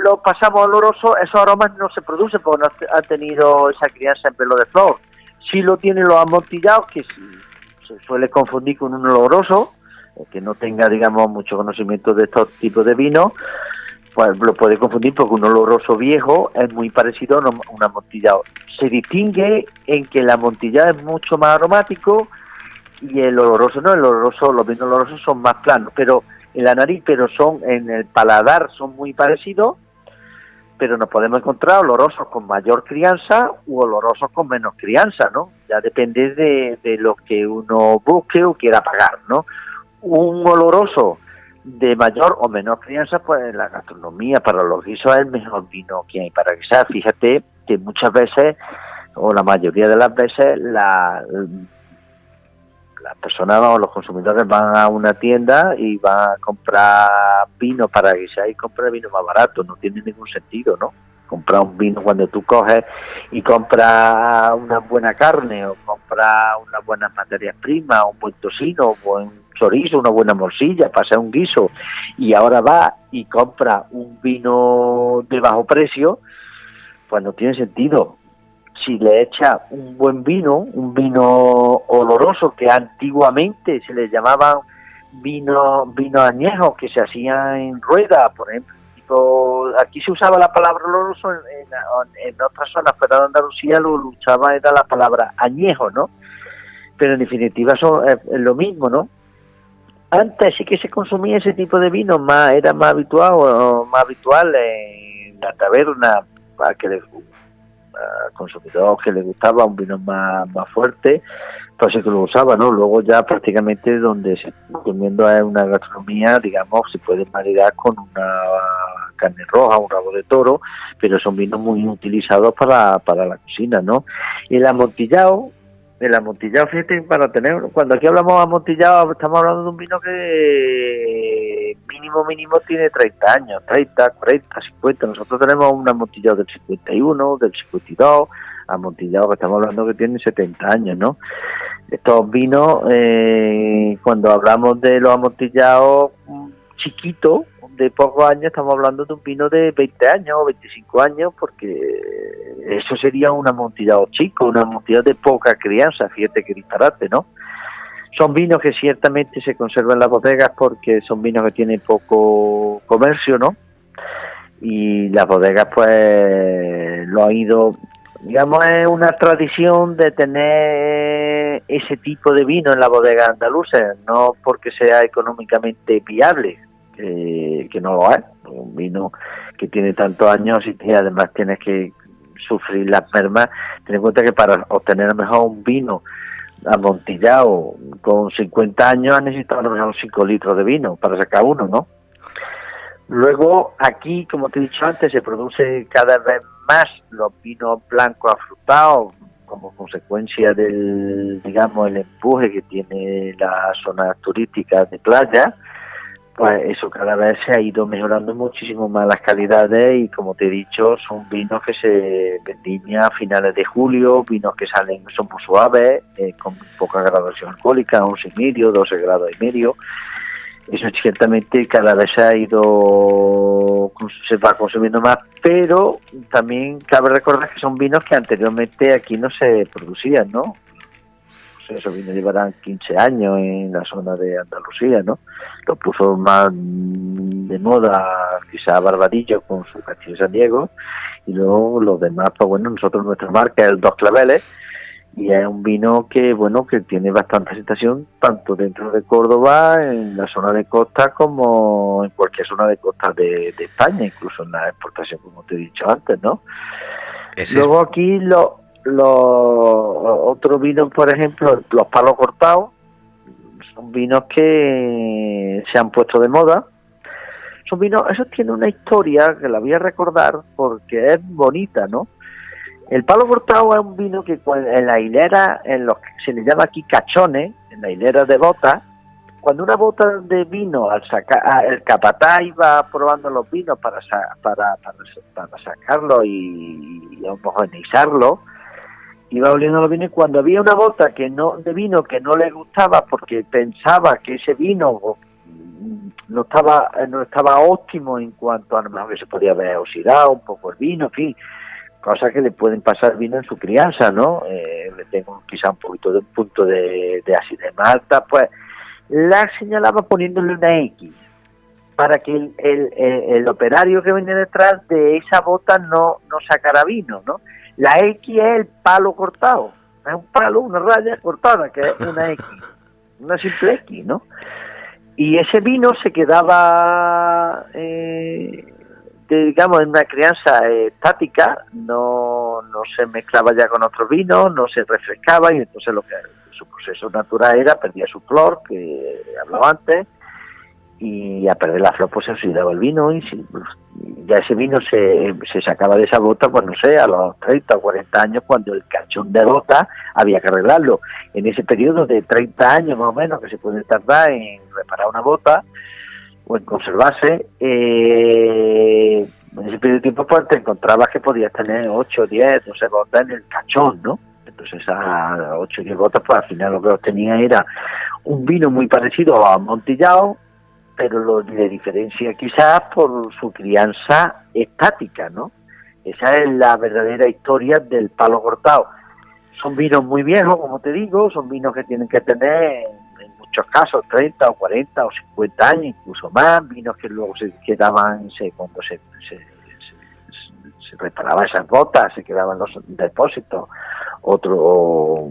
Speaker 2: lo pasamos oloroso, esos aromas no se producen porque no han tenido esa crianza en pelo de flor. Si lo tienen los amontillados, que se suele confundir con un oloroso, que no tenga, digamos, mucho conocimiento de estos tipos de vinos, pues lo puede confundir porque un oloroso viejo es muy parecido a un amontillado. Se distingue en que el amontillado es mucho más aromático y el oloroso no. Los vinos olorosos son más planos, pero en la nariz, pero en el paladar son muy parecidos. pero nos podemos encontrar olorosos con mayor crianza u olorosos con menos crianza, ¿no? Ya depende de lo que uno busque o quiera pagar, ¿no? Un oloroso de mayor o menor crianza, pues la gastronomía para los guisos es el mejor vino que hay para guisar. Fíjate que muchas veces, o la mayoría de las veces, las personas o los consumidores van a una tienda y van a comprar vino para guisar y comprar vino más barato. No tiene ningún sentido, ¿no? Comprar un vino cuando tú coges y compras una buena carne o compras unas buenas materias primas, un buen tocino, un buen chorizo, una buena morcilla para hacer un guiso, y ahora va y compra un vino de bajo precio, pues no tiene sentido. Si le echa un buen vino, un vino oloroso, que antiguamente se le llamaban vino añejos, que se hacían en rueda, por ejemplo, tipo, aquí se usaba la palabra oloroso, en otras zonas fuera de Andalucía lo usaba, era la palabra añejo, ¿no? Pero en definitiva es lo mismo, ¿no? Antes sí que se consumía ese tipo de vino, era más habitual en la taberna, al consumidor que le gustaba un vino más fuerte, pues sí que lo usaba, ¿no? Luego ya prácticamente donde se está comiendo es una gastronomía, digamos, se puede maridar con una carne roja, un rabo de toro, pero son vinos muy utilizados para la cocina, ¿no? Y el amontillado, fíjate, cuando aquí hablamos de amontillado, estamos hablando de un vino que mínimo tiene 30 años, 30, 40, 50. Nosotros tenemos un amontillado del 51, del 52, amontillado que estamos hablando que tiene 70 años, ¿no? Estos vinos, cuando hablamos de los amontillados chiquitos, de pocos años, estamos hablando de un vino de 20 años o 25 años, porque eso sería un amontillado chico, un amontillado de poca crianza, fíjate qué disparate, ¿no? Son vinos que ciertamente se conservan en las bodegas porque son vinos que tienen poco comercio, ¿no? Y las bodegas pues lo han ido, digamos, es una tradición de tener ese tipo de vino en la bodega andaluza, no porque sea económicamente viable, que no lo es. Un vino que tiene tantos años y además tienes que sufrir las mermas. Ten en cuenta que para obtener a lo mejor un vino amontillado con 50 años has necesitado a lo mejor 5 litros de vino para sacar uno, ¿no? Luego aquí, como te he dicho antes, se produce cada vez más los vinos blancos afrutados como consecuencia del, digamos, el empuje que tiene las zonas turísticas de playa. Pues eso cada vez se ha ido mejorando muchísimo más las calidades y, como te he dicho, son vinos que se vendimian a finales de julio, vinos que son muy suaves, con poca graduación alcohólica, 11,5, 12 grados y medio. Eso ciertamente cada vez se va consumiendo más, pero también cabe recordar que son vinos que anteriormente aquí no se producían, ¿no? Esos vinos llevarán 15 años en la zona de Andalucía, ¿no? Lo puso más de moda quizá Barbadillo con su Castillo de San Diego, y luego los demás, pues bueno, nuestra marca es el Dos Claveles, y es un vino que, bueno, que tiene bastante aceptación tanto dentro de Córdoba, en la zona de costa, como en cualquier zona de costa de España, incluso en la exportación, como te he dicho antes, ¿no? Luego aquí los otros vinos, por ejemplo, los palos cortados, son vinos que se han puesto de moda. Son vinos, esos tienen una historia que la voy a recordar porque es bonita, ¿no? El palo cortado es un vino que en la hilera, en los que se le llama aquí cachones, en la hilera de botas, cuando una bota de vino, el capataz iba probando los vinos para sacarlo y homogeneizarlo, iba oliendo los vinos, y cuando había una bota de vino que no le gustaba porque pensaba que ese vino no estaba óptimo en cuanto a lo mejor que se podía haber oxidado un poco el vino, en fin, cosas que le pueden pasar al vino en su crianza, ¿no? Le tengo quizá un poquito de un punto de acidez malta, pues la señalaba poniéndole una X para que el operario que venía detrás de esa bota no sacara vino, ¿no? La X es el palo cortado, es un palo, una raya cortada, que es una X, una simple X, ¿no? Y ese vino se quedaba digamos, en una crianza estática, no se mezclaba ya con otros vinos, no se refrescaba, y entonces lo que su proceso natural era, perdía su flor, que hablaba antes, y a perder la flor pues se oxidaba el vino, y si, ya ese vino se sacaba de esa bota, pues no sé, a los 30 o 40 años, cuando el cachón de bota había que arreglarlo. En ese periodo de 30 años más o menos que se puede tardar en reparar una bota o en conservarse, en ese periodo de tiempo pues te encontrabas que podías tener 8, 10, 12 botas en el cachón, ¿no? Entonces a 8 o 10 botas pues al final lo que obtenía era un vino muy parecido a Amontillado, pero lo de diferencia quizás por su crianza estática, ¿no? Esa es la verdadera historia del palo cortado. Son vinos muy viejos, como te digo, son vinos que tienen que tener, en muchos casos, 30 o 40 o 50 años, incluso más, vinos que luego se quedaban, cuando se reparaban esas botas, se quedaban los depósitos otro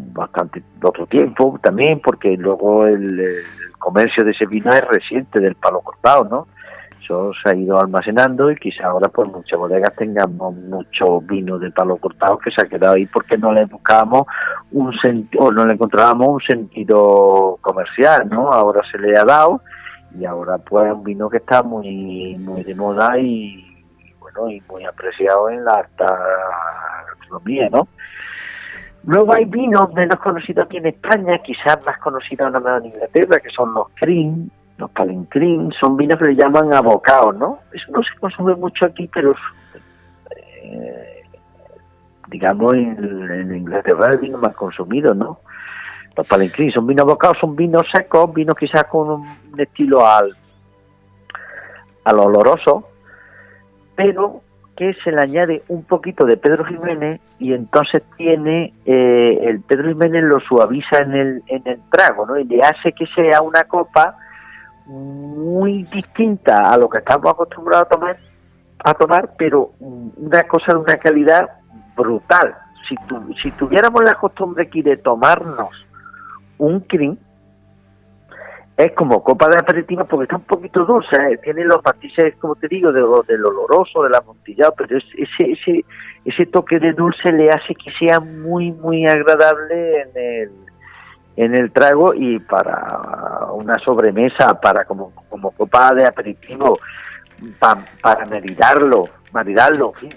Speaker 2: tiempo también, porque luego el comercio de ese vino es reciente, del palo cortado, ¿no? Eso se ha ido almacenando, y quizá ahora pues muchas bodegas tengamos mucho vino de palo cortado que se ha quedado ahí porque no le buscábamos o no le encontrábamos un sentido comercial, ¿no? Ahora se le ha dado, y ahora pues es un vino que está muy de moda y bueno, y muy apreciado en la alta gastronomía, ¿no? Luego hay vinos menos conocidos aquí en España, quizás más conocidos en Inglaterra, que son los cream, los palencream, son vinos que le llaman abocados, ¿no? Eso no se consume mucho aquí, pero digamos en Inglaterra es el vino más consumido, ¿no? Los palencream son vinos abocados, son vinos secos, vinos quizás con un estilo al oloroso, pero que se le añade un poquito de Pedro Ximénez, y entonces tiene el Pedro Ximénez lo suaviza en el trago, ¿no? Y le hace que sea una copa muy distinta a lo que estamos acostumbrados a tomar, pero una cosa de una calidad brutal. Si tuviéramos la costumbre aquí de tomarnos un cream, es como copa de aperitivo porque está un poquito dulce, tiene los matices, como te digo, del oloroso, del amontillado, pero ese toque de dulce le hace que sea muy, muy agradable en el trago, y para una sobremesa, para como copa de aperitivo, para maridarlo, en fin,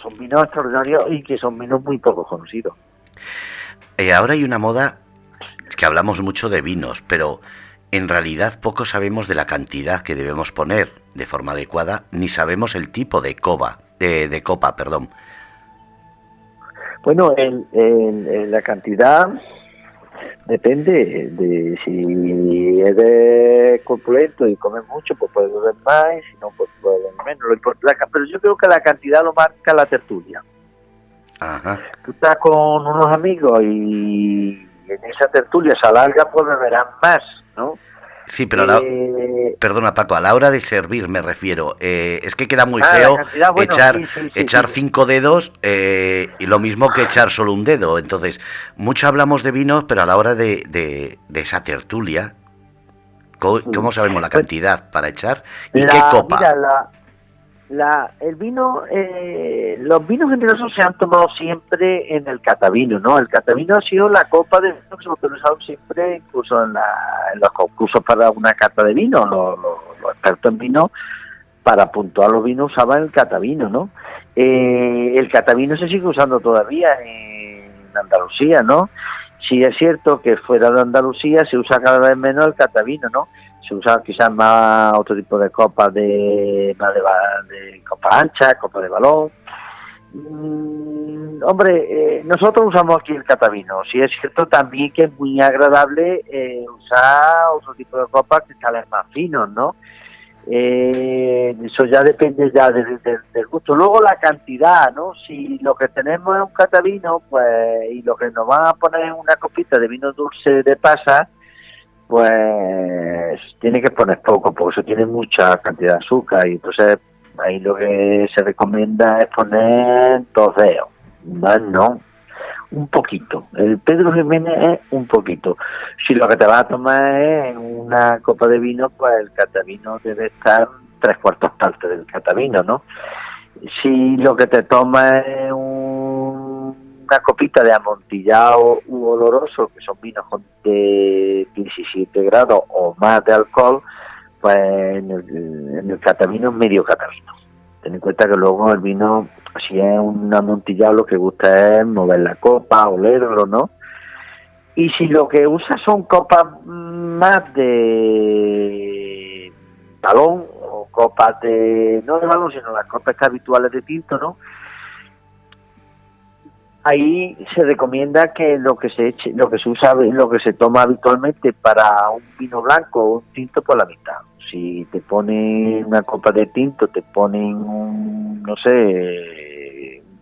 Speaker 2: son vinos extraordinarios y que son vinos muy poco conocidos.
Speaker 1: Ahora hay una moda que hablamos mucho de vinos, pero en realidad poco sabemos de la cantidad que debemos poner de forma adecuada, ni sabemos el tipo de copa.
Speaker 2: Bueno, la cantidad depende de si eres corpulento y comes mucho, pues puedes beber más, y si no, pues puedes beber menos. Pero yo creo que la cantidad lo marca la tertulia.
Speaker 1: Ajá.
Speaker 2: Tú estás con unos amigos y en esa tertulia se alarga, pues beberán más, ¿no?
Speaker 1: Sí, pero perdona, Paco, a la hora de servir me refiero, es que queda muy feo
Speaker 2: cantidad, bueno,
Speaker 1: echar 5 dedos, y lo mismo que echar solo un dedo. Entonces, mucho hablamos de vinos, pero a la hora de esa tertulia, ¿cómo sabemos la cantidad para echar? ¿Y qué copa?
Speaker 2: Mira, el vino, los vinos generosos se han tomado siempre en el catavino, ¿no? El catavino ha sido la copa de vino que se ha utilizado siempre, incluso en los concursos para una cata de vino. Los expertos en vino, para puntuar los vinos, usaban el catavino, ¿no? El catavino se sigue usando todavía en Andalucía, ¿no? Sí es cierto que fuera de Andalucía se usa cada vez menos el catavino, ¿no? Se usa quizás más otro tipo de copas, de copa ancha, copa de balón. Nosotros usamos aquí el catavino. Sí es cierto también que es muy agradable usar otro tipo de copas que salen más finos, ¿no? Eso ya depende ya del gusto. Luego la cantidad, ¿no? Si lo que tenemos es un catavino, pues, y lo que nos van a poner es una copita de vino dulce de pasa, pues tiene que poner poco, porque eso tiene mucha cantidad de azúcar, y entonces ahí lo que se recomienda es poner 2 dedos, no, un poquito. El Pedro Ximénez es un poquito. Si lo que te vas a tomar es una copa de vino, pues el catavino debe estar 3/4 partes del catavino, ¿no? Si lo que te tomas es una copita de amontillado u oloroso, que son vinos de 17 grados o más de alcohol, pues en el catavino es medio catavino. Ten en cuenta que luego el vino, si es un amontillado, lo que gusta es mover la copa, olerlo, ¿no? Y si lo que usa son copas más de balón, o copas no de balón, sino las copas habituales de tinto, ¿no? Ahí se recomienda que lo que se usa, lo que se toma habitualmente para un vino blanco o un tinto, por la mitad. Si te ponen una copa de tinto, te ponen un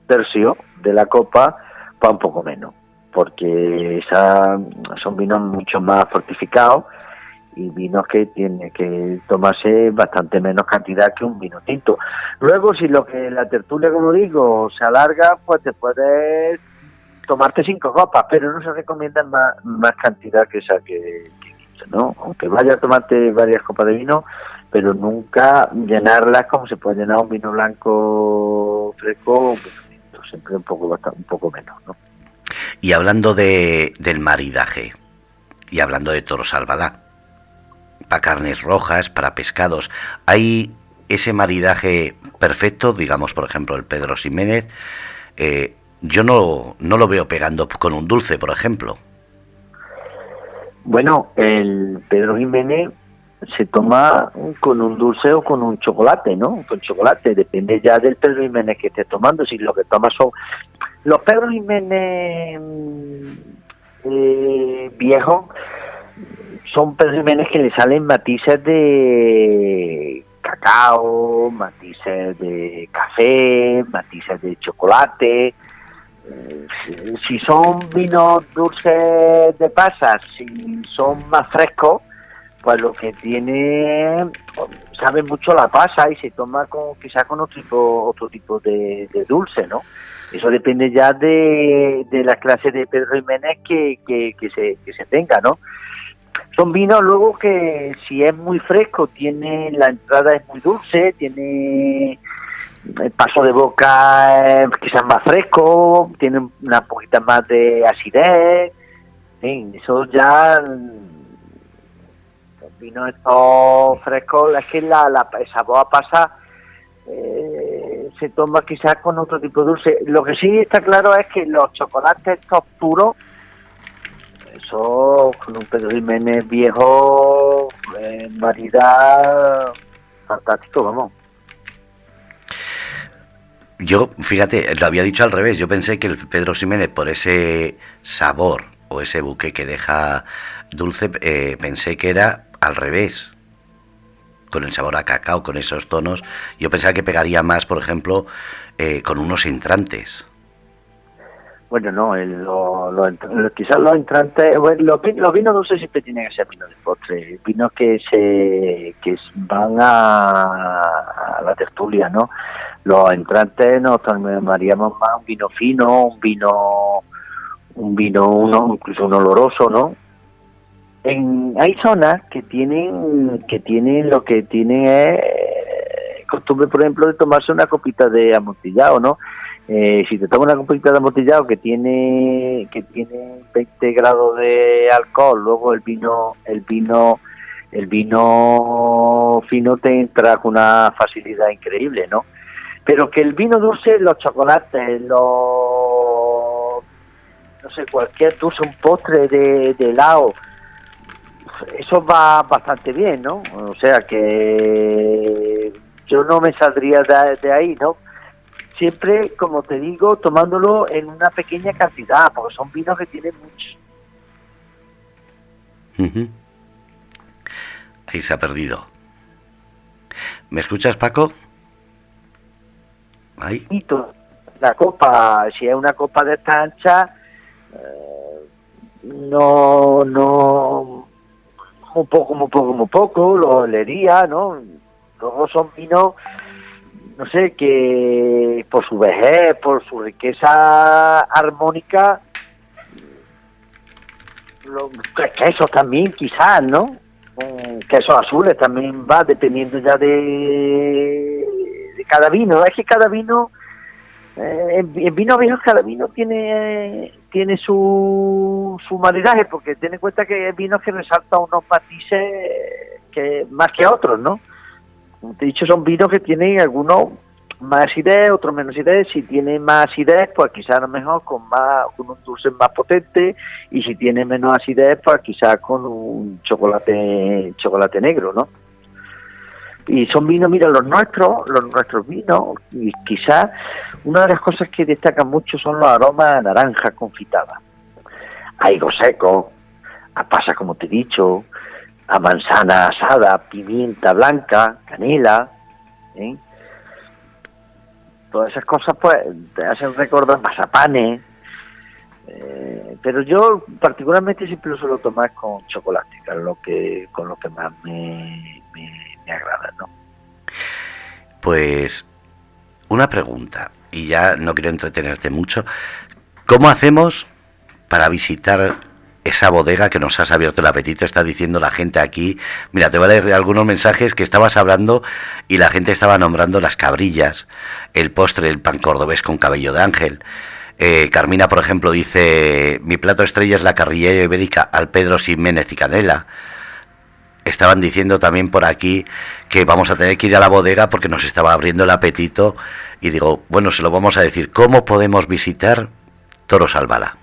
Speaker 2: tercio de la copa, para un poco menos, porque son vinos mucho más fortificados y vinos que tiene que tomarse bastante menos cantidad que un vino tinto. Luego, si lo que la tertulia, como digo, se alarga, pues te puedes tomarte 5 copas, pero no se recomienda más cantidad que esa que 15, ¿no? Aunque vaya a tomarte varias copas de vino, pero nunca llenarlas como se puede llenar un vino blanco fresco o un vino tinto, siempre un poco menos, ¿no?
Speaker 1: Y hablando del maridaje, y hablando de toros Albalá, para carnes rojas, para pescados, ¿hay ese maridaje perfecto? Digamos, por ejemplo, el Pedro Ximénez, yo no lo veo pegando con un dulce, por ejemplo.
Speaker 2: Bueno, el Pedro Ximénez se toma con un dulce o con un chocolate, ¿no? Con chocolate, depende ya del Pedro Ximénez que estés tomando. Si lo que tomas son los Pedro Ximénez viejos, son Pedro Ximénez que le salen matices de cacao, matices de café, matices de chocolate. Si son vinos dulces de pasas, si son más frescos, pues lo que tiene sabe mucho la pasa y se toma quizás con otro tipo de dulce, ¿no? Eso depende ya de la clase de Pedro Ximénez que se tenga, ¿no? Son vinos luego que, si es muy fresco, la entrada es muy dulce, tiene el paso de boca quizás más fresco, tiene una poquita más de acidez. En fin, eso ya, los vinos estos frescos, es que el sabor a pasa se toma quizás con otro tipo de dulce. Lo que sí está claro es que los chocolates estos puros, eso con un Pedro Ximénez viejo, variedad, fantástico, vamos.
Speaker 1: Yo, fíjate, lo había dicho al revés. Yo pensé que el Pedro Ximénez, por ese sabor o ese buque que deja dulce, pensé que era al revés, con el sabor a cacao, con esos tonos. Yo pensaba que pegaría más, por ejemplo, con unos entrantes.
Speaker 2: Bueno, no, quizás los entrantes, bueno, los vinos dulces siempre tienen que ser vinos de postre, vinos que van a la tertulia, ¿no? Los entrantes nos tomaríamos más un vino fino, incluso un oloroso, ¿no? Hay zonas que tienen lo que tienen es costumbre, por ejemplo, de tomarse una copita de amontillado, ¿no? Si te tomas una copita de amontillado que tiene 20 grados de alcohol, luego el vino fino te entra con una facilidad increíble, ¿no? Pero que el vino dulce, los chocolates, cualquier dulce, un postre de helado, eso va bastante bien, ¿no? O sea que yo no me saldría de ahí, ¿no? Siempre, como te digo, tomándolo en una pequeña cantidad, porque son vinos que tienen mucho.
Speaker 1: Uh-huh. Ahí se ha perdido. ¿Me escuchas, Paco? Ahí.
Speaker 2: La copa, si es una copa de esta ancha, no, muy poco, lo olería, ¿no? Luego son vinos, no sé, que por su vejez, por su riqueza armónica, quesos también quizás, ¿no? quesos azules, también va dependiendo ya de cada vino. Es que cada vino, en vinos viejos cada vino tiene su maridaje, porque ten en cuenta que hay vinos que resaltan unos matices que más que otros, ¿no? Como te he dicho, son vinos que tienen algunos más acidez, otros menos acidez. Si tiene más acidez, pues quizás a lo mejor con un dulce más potente, y si tiene menos acidez, pues quizás con un chocolate negro, ¿no? Y son vinos, mira, los nuestros vinos, y quizás una de las cosas que destacan mucho son los aromas a naranja confitada, a higo seco, a pasa, como te he dicho, a manzana asada, pimienta blanca, canela, ¿eh? Todas esas cosas pues te hacen recordar mazapanes, pero yo particularmente siempre lo suelo tomar con chocolate, que es con lo que más me agrada, ¿no?
Speaker 1: Pues una pregunta, y ya no quiero entretenerte mucho. ¿Cómo hacemos para visitar esa bodega que nos has abierto el apetito? Está diciendo la gente aquí. Mira, te voy a leer algunos mensajes que estabas hablando y la gente estaba nombrando las cabrillas, el postre, el pan cordobés con cabello de ángel. Carmina, por ejemplo, dice: mi plato estrella es la carrillera ibérica al Pedro Ximénez y canela. Estaban diciendo también por aquí que vamos a tener que ir a la bodega porque nos estaba abriendo el apetito, y digo, bueno, se lo vamos a decir. ¿Cómo podemos visitar Toros Albala?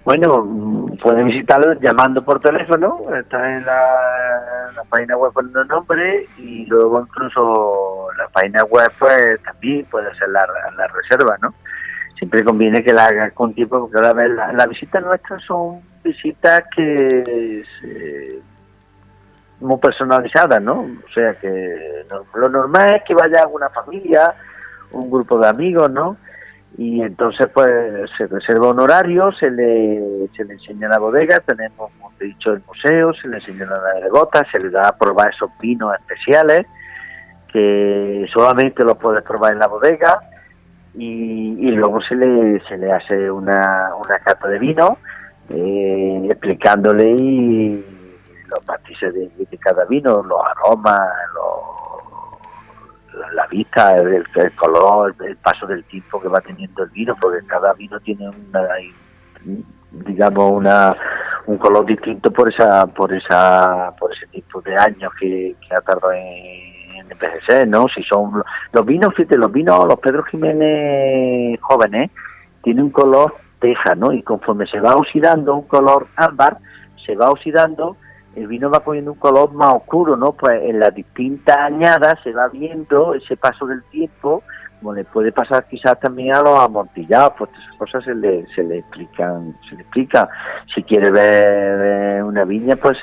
Speaker 2: Bueno, pueden visitarlo llamando por teléfono, está en la página web con el nombre, y luego incluso la página web pues también puede hacer la reserva, ¿no? Siempre conviene que la haga con tiempo, porque ahora las visitas nuestras son visitas que muy personalizadas, ¿no? O sea que lo normal es que vaya una familia, un grupo de amigos, ¿no? Y entonces pues se reserva un horario, se le enseña la bodega, tenemos, como te he dicho, el museo, se le enseña la gota, se le da a probar esos vinos especiales que solamente los puedes probar en la bodega, y luego se le hace una cata de vino, explicándole los matices de cada vino, los aromas, la vista, el color, el paso del tiempo que va teniendo el vino, porque cada vino tiene un color distinto por ese tipo de años que ha tardado en envejecer, ¿no? Si son los vinos, fíjate, los Pedro Ximénez jóvenes tienen un color teja, ¿no? Y conforme se va oxidando, un color ámbar, se va oxidando, el vino va poniendo un color más oscuro, ¿no? Pues en las distintas añadas se va viendo ese paso del tiempo, como le puede pasar quizás también a los amortillados, pues esas cosas se le explican. Si quiere ver una viña, pues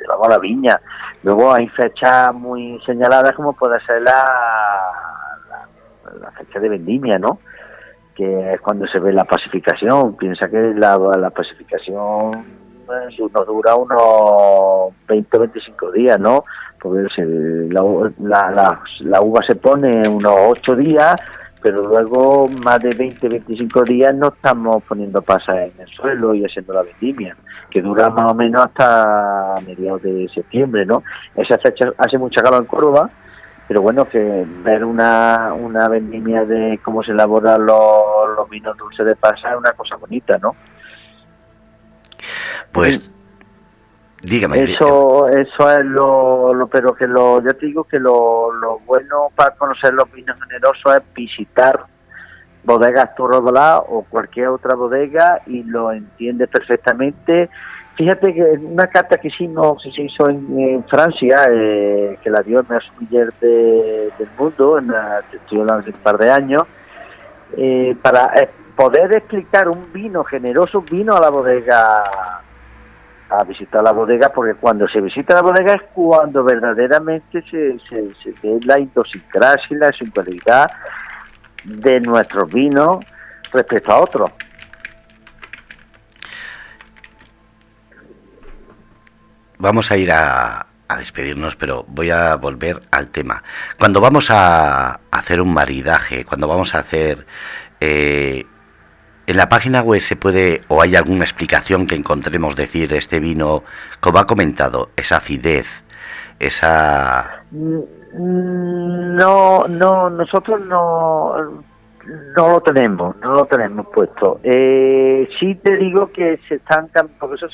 Speaker 2: vamos a la viña. Luego hay fechas muy señaladas, como puede ser la fecha de vendimia, ¿no? Que es cuando se ve la pacificación. Piensa que la pacificación nos dura unos 20 o 25 días, ¿no? Porque la uva se pone unos 8 días, pero luego más de 20 o 25 días no estamos poniendo pasas en el suelo y haciendo la vendimia, que dura más o menos hasta mediados de septiembre, ¿no? Esa fecha hace mucha calor en Córdoba, pero bueno, que ver una vendimia de cómo se elaboran los vinos dulces de pasa es una cosa bonita, ¿no?
Speaker 1: Pues dígame.
Speaker 2: Eso es pero que ya te digo que lo bueno para conocer los vinos generosos es visitar bodegas Torrodolá o cualquier otra bodega, y lo entiende perfectamente. Fíjate que una cata que se hizo en Francia, que la dio el mejor sommelier del mundo, estoy hablando de un par de años, para poder explicar un vino generoso, vino a la bodega, a visitar la bodega, porque cuando se visita la bodega es cuando verdaderamente se ve la idiosincrasia y la singularidad de nuestros vinos respecto a otros.
Speaker 1: Vamos a ir a despedirnos, pero voy a volver al tema. Cuando vamos a hacer un maridaje, cuando vamos a hacer En la página web se puede, o hay alguna explicación que encontremos, decir, este vino, como ha comentado, esa acidez, esa...
Speaker 2: No, nosotros no lo tenemos puesto. Sí te digo que se están, porque eso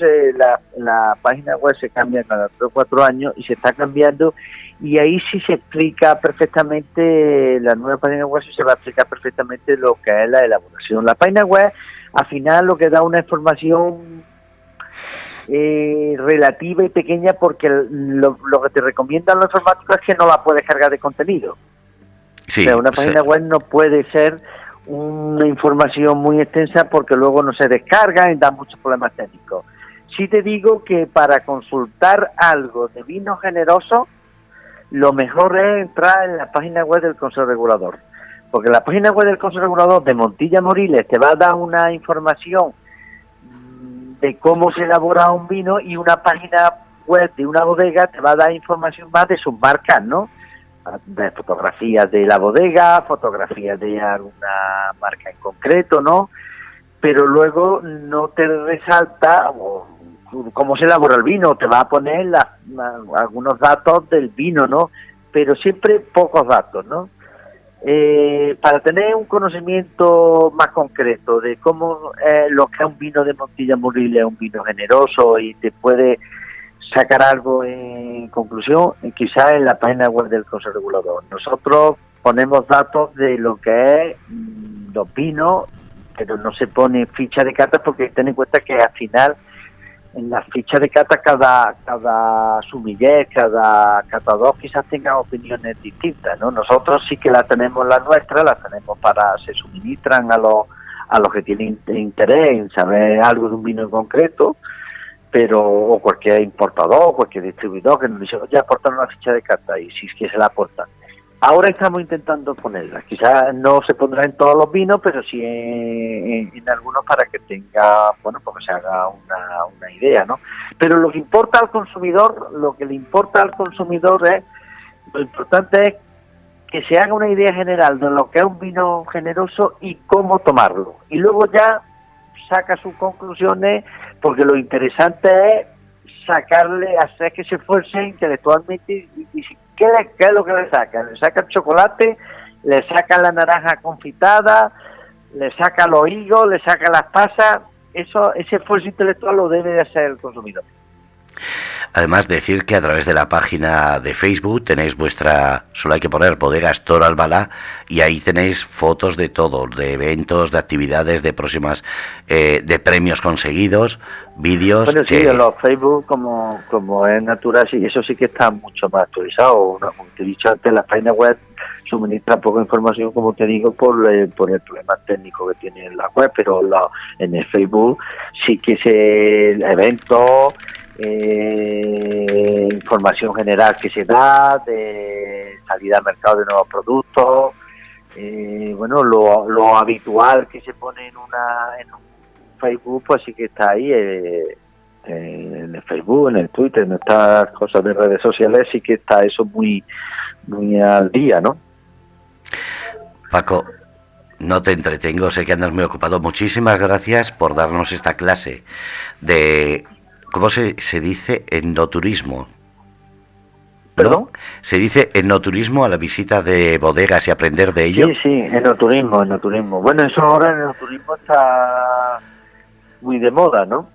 Speaker 2: la página web se cambia cada 3 o 4 años y se está cambiando, y ahí sí se explica perfectamente, la nueva página web sí se va a explicar perfectamente lo que es la elaboración. La página web al final lo que da una información relativa y pequeña, porque lo que te recomiendan los informáticos es que no la puedes cargar de contenido.
Speaker 1: Sí,
Speaker 2: o sea, una página web no puede ser una información muy extensa porque luego no se descarga y da muchos problemas técnicos. Sí te digo que para consultar algo de vino generoso, lo mejor es entrar en la página web del Consejo Regulador, porque la página web del Consejo Regulador de Montilla Moriles te va a dar una información de cómo se elabora un vino, y una página web de una bodega te va a dar información más de sus marcas, ¿no? De fotografías de la bodega, fotografías de alguna marca en concreto, ¿no? Pero luego no te resalta cómo se elabora el vino, te va a poner algunos datos del vino, ¿no? Pero siempre pocos datos, ¿no? Para tener un conocimiento más concreto de cómo lo que es un vino de Montilla Moriles, es un vino generoso y te puede sacar algo en conclusión, quizás en la página web del Consejo Regulador. Nosotros ponemos datos de lo que es los vinos, pero no se pone ficha de cata, porque ten en cuenta que al final en la ficha de cata cada sumiller, cada catador quizás tenga opiniones distintas, ¿no? Nosotros sí que la tenemos, la nuestra, la tenemos se suministran a los que tienen interés en saber algo de un vino en concreto, pero o cualquier importador, cualquier distribuidor que nos dice, oye, aportan una ficha de cata, y si es que se la aportan. Ahora estamos intentando ponerla, quizás no se pondrá en todos los vinos, pero sí en algunos, para que tenga, bueno, porque se haga una idea, ¿no? Pero lo que importa al consumidor, lo importante es que se haga una idea general de lo que es un vino generoso y cómo tomarlo. Y luego ya saca sus conclusiones, porque lo interesante es hacer que se esfuercen intelectualmente y ¿qué es lo que le sacan? Le sacan chocolate, le sacan la naranja confitada, le sacan los higos, le sacan las pasas. Ese esfuerzo intelectual lo debe de hacer el consumidor.
Speaker 1: Además, decir que a través de la página de Facebook tenéis solo hay que poner Bodegas Toro Albalá, y ahí tenéis fotos de todo, de eventos, de actividades, de próximas, de premios conseguidos, vídeos.
Speaker 2: Bueno, sí, en los Facebook, como es natural, sí, eso sí que está mucho más actualizado. Como te he dicho antes, la página web suministra poca información, como te digo, por el problema técnico que tiene en la web, pero en el Facebook sí que eventos, información general que se da, de salida al mercado de nuevos productos, bueno, lo habitual que se pone en un Facebook, pues sí que está ahí, en el Facebook, en el Twitter, en estas cosas de redes sociales, sí que está eso muy, muy al día, ¿no?
Speaker 1: Paco, no te entretengo, sé que andas muy ocupado. Muchísimas gracias por darnos esta clase de... ¿Cómo se dice? Endoturismo.
Speaker 2: ¿Perdón?
Speaker 1: ¿Se dice enoturismo a la visita de bodegas y aprender de ello?
Speaker 2: Sí, enoturismo. Bueno, eso ahora el enoturismo está muy de moda, ¿no?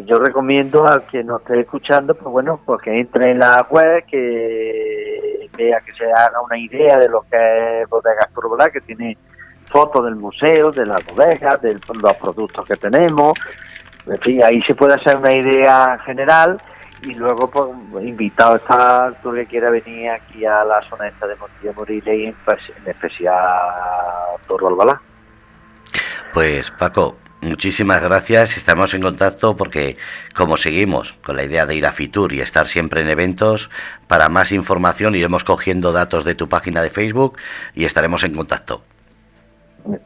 Speaker 2: Yo recomiendo al que nos esté escuchando, pues bueno, pues que entre en la web, que vea, que se haga una idea de lo que es Bodegas Toro Albalá, que tiene fotos del museo, de las bodegas, de los productos que tenemos. En fin, ahí se puede hacer una idea general, y luego pues invitado está todo el que quiera venir aquí a la zona esta de Montilla Moriles, y en especial Toro Albalá.
Speaker 1: Pues Paco, muchísimas gracias, estamos en contacto, porque como seguimos con la idea de ir a Fitur y estar siempre en eventos, para más información iremos cogiendo datos de tu página de Facebook y estaremos en contacto.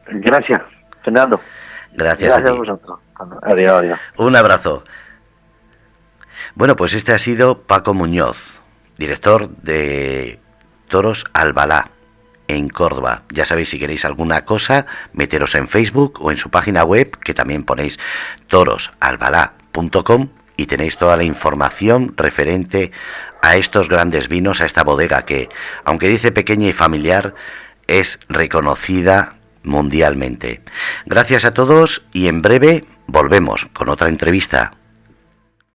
Speaker 2: Gracias, Fernando.
Speaker 1: Gracias a ti.
Speaker 2: Vosotros. Adiós.
Speaker 1: Un abrazo. Bueno, pues este ha sido Paco Muñoz, director de Toros Albalá, en Córdoba. Ya sabéis, si queréis alguna cosa, meteros en Facebook o en su página web, que también ponéis torosalbalá.com, y tenéis toda la información referente a estos grandes vinos, a esta bodega que, aunque dice pequeña y familiar, es reconocida mundialmente. Gracias a todos y en breve volvemos con otra entrevista.